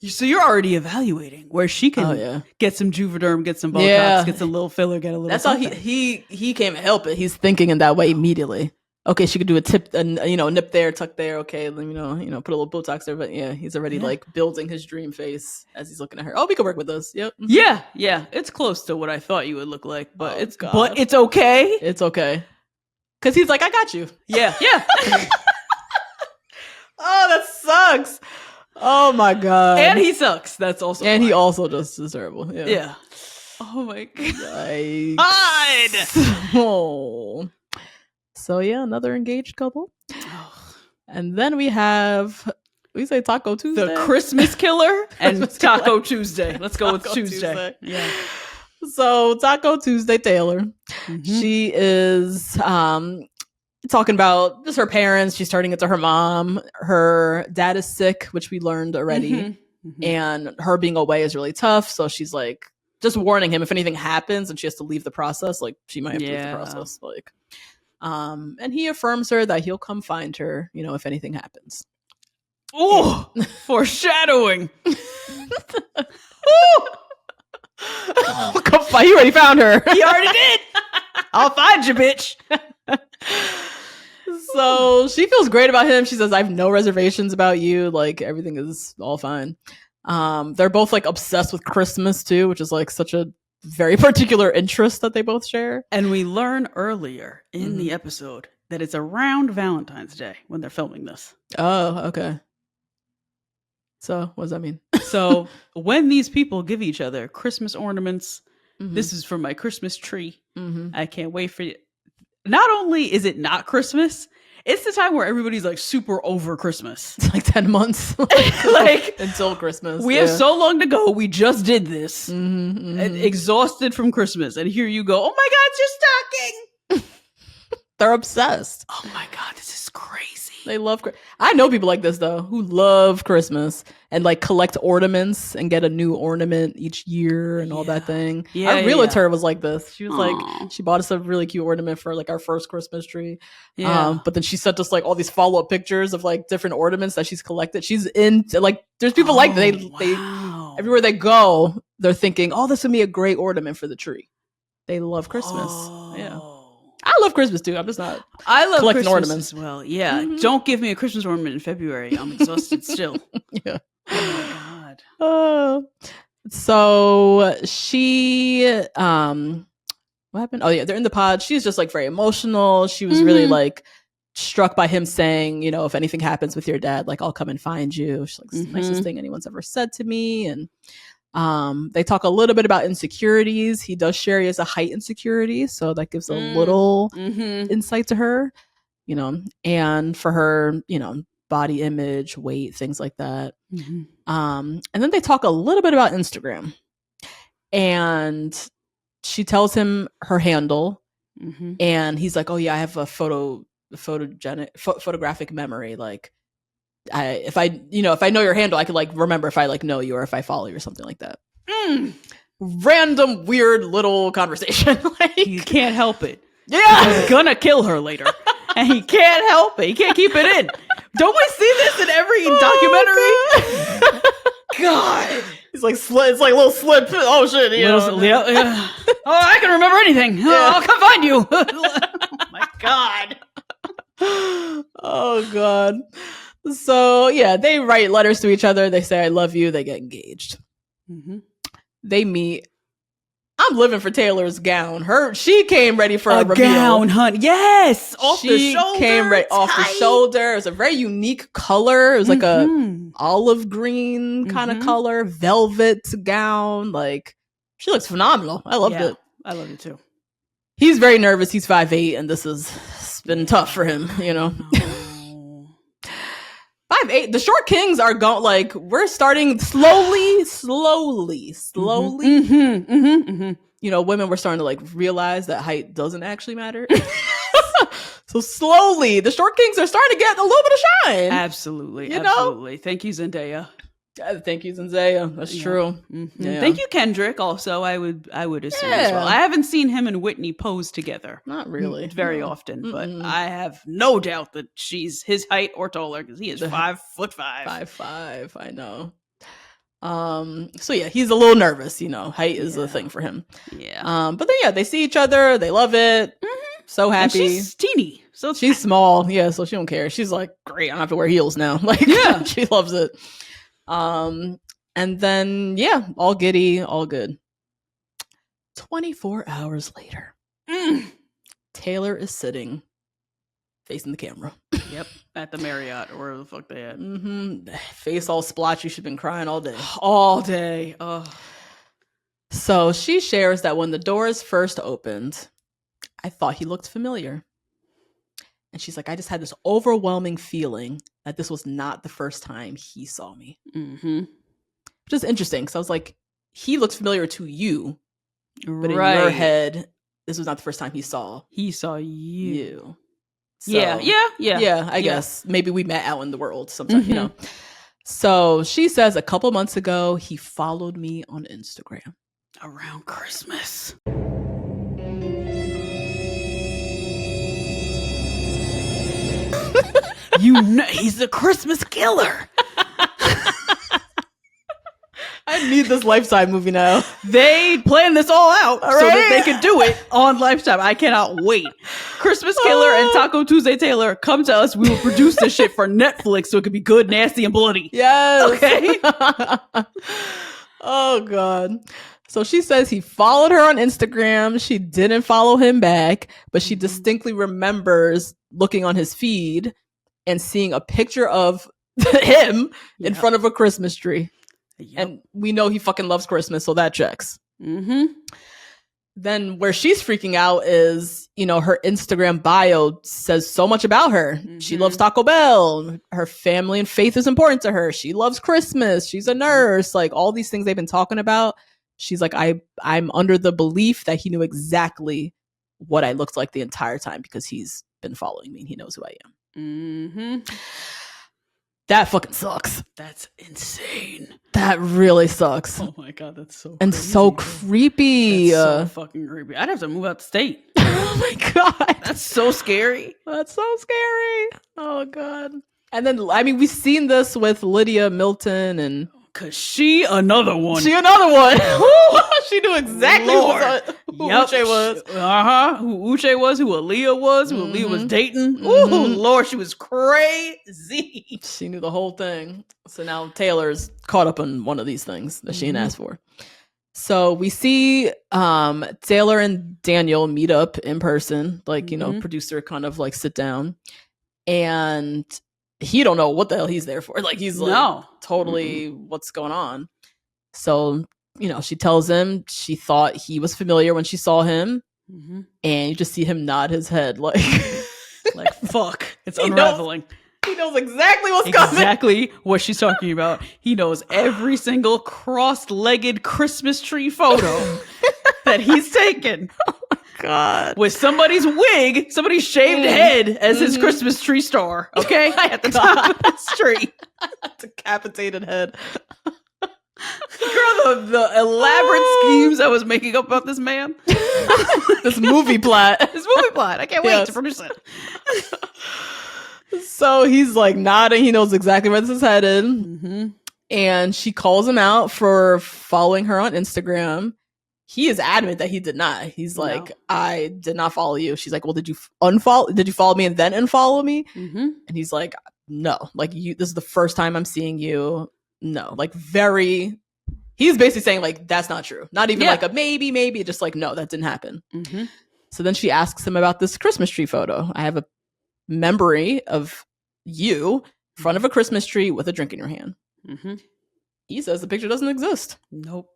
so you're already evaluating where she can get some Juvederm, get some Botox, get some little filler, get a little. That's something. how he can't help it. He's thinking in that way immediately. Okay, she could do a tip, nip there, tuck there. Okay, put a little Botox there. But yeah, he's already like building his dream face as he's looking at her. Oh, we could work with this. Yep. Yeah. It's close to what I thought you would look like, but it's okay. It's okay. Because he's like, I got you. Yeah. Oh, that sucks. Oh my God. And he sucks. That's also and fine. he also just is terrible. Yeah. Oh my God. God. Oh. So yeah, another engaged couple. And then we have We say Taco Tuesday. The Christmas Killer and Christmas Taco Killer. Tuesday. Let's go with Taco Tuesday. Yeah. So Taco Tuesday Taylor, she is talking about just her parents. She's turning it to her mom. Her dad is sick, which we learned already. And her being away is really tough. So she's like, just warning him if anything happens and she has to leave the process, like she might have to leave the process. Like, and he affirms her that he'll come find her, you know, if anything happens. Oh, foreshadowing. Come find you already found her. He already did. I'll find you, bitch. So she feels great about him. She says, I have no reservations about you. Like, everything is all fine. They're both like obsessed with Christmas too, which is like such a very particular interest that they both share. And we learn earlier in the episode that it's around Valentine's Day when they're filming this. Oh, okay. So what does that mean? So when these people give each other Christmas ornaments, this is for my Christmas tree. I can't wait for you. Not only is it not Christmas, it's the time where everybody's like super over Christmas. It's like 10 months like until Christmas. We have so long to go. We just did this. Exhausted from Christmas. And here you go. Oh my God, it's your stocking. They're obsessed. Oh my God, this is crazy. They love. I know people like this though who love Christmas and like collect ornaments and get a new ornament each year and all that thing. Our realtor was like this. She was like, she bought us a really cute ornament for like our first Christmas tree. But then she sent us like all these follow up pictures of like different ornaments that she's collected. She's into like, there's people like they everywhere they go, they're thinking, oh, this would be a great ornament for the tree. They love Christmas. Yeah. I love Christmas too. I'm just not. I love collecting Christmas ornaments as well. Yeah. Don't give me a Christmas ornament in February. I'm exhausted still. Yeah. Oh my God. So she what happened? Oh yeah, they're in the pod. She's just like very emotional. She was really like struck by him saying, you know, if anything happens with your dad, like I'll come and find you. She's like, it's the nicest thing anyone's ever said to me. And they talk a little bit about insecurities. He does share he has a height insecurity, so that gives a little insight to her, you know, and for her, you know, body image, weight, things like that. And then they talk a little bit about Instagram, and she tells him her handle, and he's like, oh yeah, I have a photographic memory, like if I know your handle, I could like remember if I like know you or if I follow you or something like that. Random weird little conversation. Like, you can't help it. Yeah, he's gonna kill her later, and he can't help it. He can't keep it in. Don't we see this in every documentary? God, it's like it's like a little slip. Oh shit! Yeah. Oh, I can remember anything. Oh, I'll come find you. Oh my God. Oh God. So yeah, they write letters to each other. They say, I love you. They get engaged. They meet. I'm living for Taylor's gown. She came ready for a reveal. Gown, honey. Yes. Off the shoulder. Came right off the shoulder. It was a very unique color. It was like a olive green kind of color, velvet gown. Like, she looks phenomenal. I loved it. I loved it too. He's very nervous. He's 5'8", and it's been tough for him, you know. 5'8". The short kings are going, like, we're starting slowly. You know, women were starting to like realize that height doesn't actually matter. So slowly, the short kings are starting to get a little bit of shine. Absolutely, absolutely. Thank you, Zendaya. Thank you, Zendaya. That's true. Yeah. Thank you, Kendrick. Also, I would assume as well. I haven't seen him and Whitney pose together. Not really. Very often, but I have no doubt that she's his height or taller because he is 5'5". 5'5". I know. So yeah, he's a little nervous. You know, height is a thing for him. Yeah. But then they see each other. They love it. So happy. And she's teeny. So she's small. Yeah. So she don't care. She's like, great. I don't have to wear heels now. Like, she loves it. And then, all giddy, all good. 24 hours later, Taylor is sitting facing the camera. Yep. At the Marriott or wherever the fuck they at. Face all splotchy. She's been crying all day. All day. So she shares that when the doors first opened, I thought he looked familiar. And she's like, I just had this overwhelming feeling that this was not the first time he saw me. Mm-hmm. Which is interesting, because I was like, he looks familiar to you, but Right. in your head, this was not the first time he saw you. So, Yeah, I guess maybe we met out in the world sometime, you know. So she says a couple months ago, he followed me on Instagram. Around Christmas. You know, he's the Christmas killer. I need this Lifetime movie now. They planned this all out so that they could do it on Lifetime. I cannot wait. Christmas Killer and Taco Tuesday Taylor, come to us. We will produce this shit for Netflix so it could be good, nasty, and bloody. Yes. Okay. Oh, God. So she says he followed her on Instagram. She didn't follow him back, but she distinctly remembers looking on his feed and seeing a picture of him in front of a Christmas tree. Yep. And we know he fucking loves Christmas, so that checks. Then where she's freaking out is, you know, her Instagram bio says so much about her. She loves Taco Bell. Her family and faith is important to her. She loves Christmas. She's a nurse. Like, all these things they've been talking about. She's like, I'm under the belief that he knew exactly what I looked like the entire time because he's been following me and he knows who I am. That fucking sucks. That's insane. That really sucks. Oh my God, that's so and crazy. So creepy. That's so fucking creepy. I'd have to move out the state. Oh my God. That's so scary. That's so scary. Oh God. And then, I mean, we've seen this with Lydia Milton and... Cause she another one. She knew exactly who Uche was. Who Uche was, who Aaliyah was, who Aaliyah was dating. Ooh, Lord, she was crazy. She knew the whole thing. So now Taylor's caught up on one of these things that she didn't ask for. So we see Taylor and Daniel meet up in person, like, you know, producer kind of like sit down. And he don't know what the hell he's there for. Like, he's like, totally what's going on. So, you know, she tells him she thought he was familiar when she saw him. And you just see him nod his head like, like, fuck, it's unraveling. He knows exactly what's coming. Exactly what she's talking about. He knows every single cross-legged Christmas tree photo that he's taken. God. With somebody's wig, somebody's shaved head as his Christmas tree star, okay? At the top of his tree. Decapitated head. Girl, the elaborate schemes I was making up about this man. This movie plot. I can't wait to produce it. So he's like nodding. He knows exactly where this is headed. And she calls him out for following her on Instagram. He is adamant that he did not. He's like, I did not follow you. She's like, well, did you unfollow? Did you follow me and then unfollow me? And he's like, no. Like, this is the first time I'm seeing you. No. Like, he's basically saying, like, that's not true. Not even like a maybe. Just like, no, that didn't happen. So then she asks him about this Christmas tree photo. I have a memory of you in front of a Christmas tree with a drink in your hand. He says the picture doesn't exist. Nope.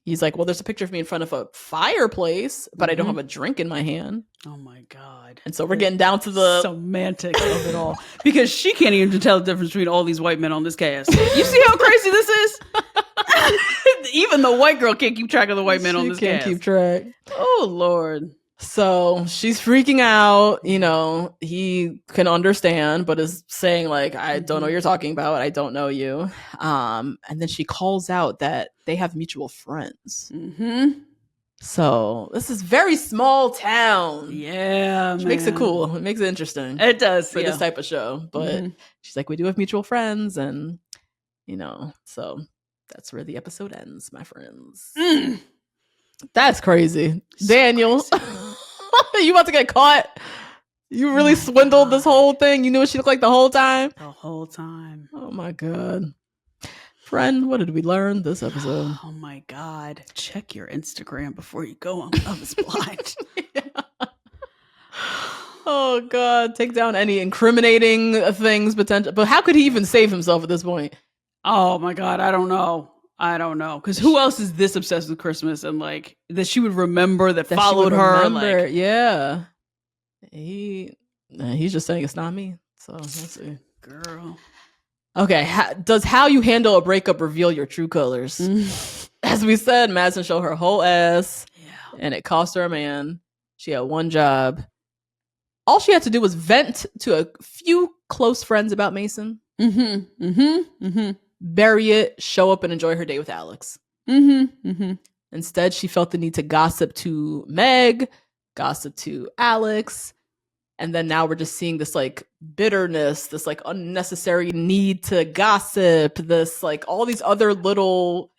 He's like, well, there's a picture of me in front of a fireplace, but I don't have a drink in my hand. Oh my God. And so we're getting down to the semantics of it all. Because she can't even tell the difference between all these white men on this cast. You see how crazy this is? Even the white girl can't keep track of the white men on this cast. Can't keep track. Oh, Lord. So she's freaking out. You know, he can understand, but is saying, like, I don't know what you're talking about. I don't know you. And then she calls out that they have mutual friends. So this is very small town. Yeah, which makes it cool. It makes it interesting. It does for this type of show. But she's like, we do have mutual friends, and you know, so that's where the episode ends, my friends. That's crazy, so Daniel. Crazy. You about to get caught? You really swindled this whole thing? You knew what she looked like the whole time? The whole time. Oh my God. Friend, what did we learn this episode? Oh my God. Check your Instagram before you go on Love is Blind. Oh God. Take down any incriminating things potential. But how could he even save himself at this point? Oh my God. I don't know. Because who else is this obsessed with Christmas and like that she would remember that followed her? Like, yeah. He He's just saying it's not me. So we'll see. Girl. Okay, does how you handle a breakup reveal your true colors? As we said, Madison showed her whole ass, and it cost her a man. She had one job. All she had to do was vent to a few close friends about Mason. Bury it, show up, and enjoy her day with Alex. Instead, she felt the need to gossip to Meg, gossip to Alex. And then now we're just seeing this like bitterness, this like unnecessary need to gossip, this like all these other little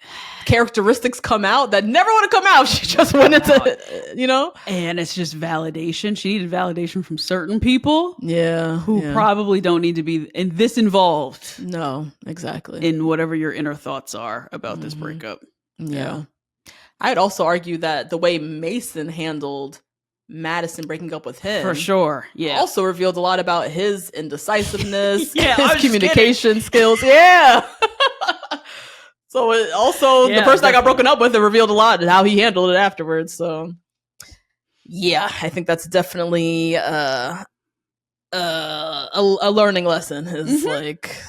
characteristics come out that never want to come out. She just wanted to, you know? And it's just validation. She needed validation from certain people. Yeah. Who probably don't need to be involved. No, exactly. In whatever your inner thoughts are about this breakup. Yeah. I'd also argue that the way Mason handled Madison breaking up with him for sure also revealed a lot about his indecisiveness, his communication skills. So it also the person I got broken up with, it revealed a lot how he handled it afterwards. So I think that's definitely a learning lesson is like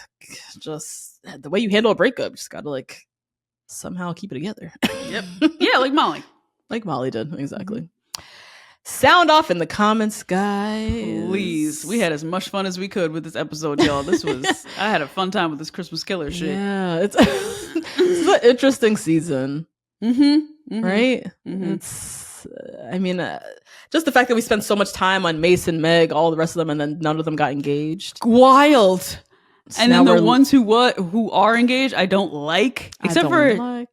just the way you handle a breakup. Just gotta like somehow keep it together. Like Molly did. Exactly. Sound off in the comments, guys. Please. We had as much fun as we could with this episode, y'all. This was I had a fun time with this Christmas killer shit. Yeah, it's an interesting season. Right? It's I mean, just the fact that we spent so much time on Mason, Meg, all the rest of them, and then none of them got engaged. Wild. So and then the ones who are engaged, I don't like, except for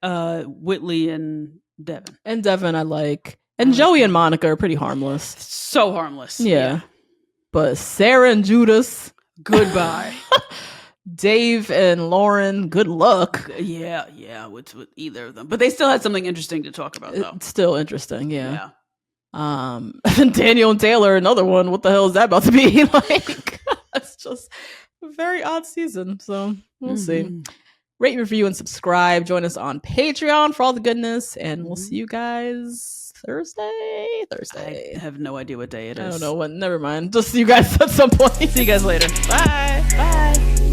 Whitley and Devin. And Devin, I like. And Joey and Monica are pretty harmless. So harmless. Yeah. But Sarah and Judas, goodbye. Dave and Lauren, good luck. Yeah, with either of them. But they still had something interesting to talk about, though. It's still interesting, yeah. Daniel and Taylor, another one. What the hell is that about to be? Like, it's just a very odd season. So we'll see. Rate, review, and subscribe. Join us on Patreon for all the goodness. And we'll see you guys Thursday. I have no idea what day it is. I don't know what. Never mind. Just see you guys at some point. See you guys later. Bye.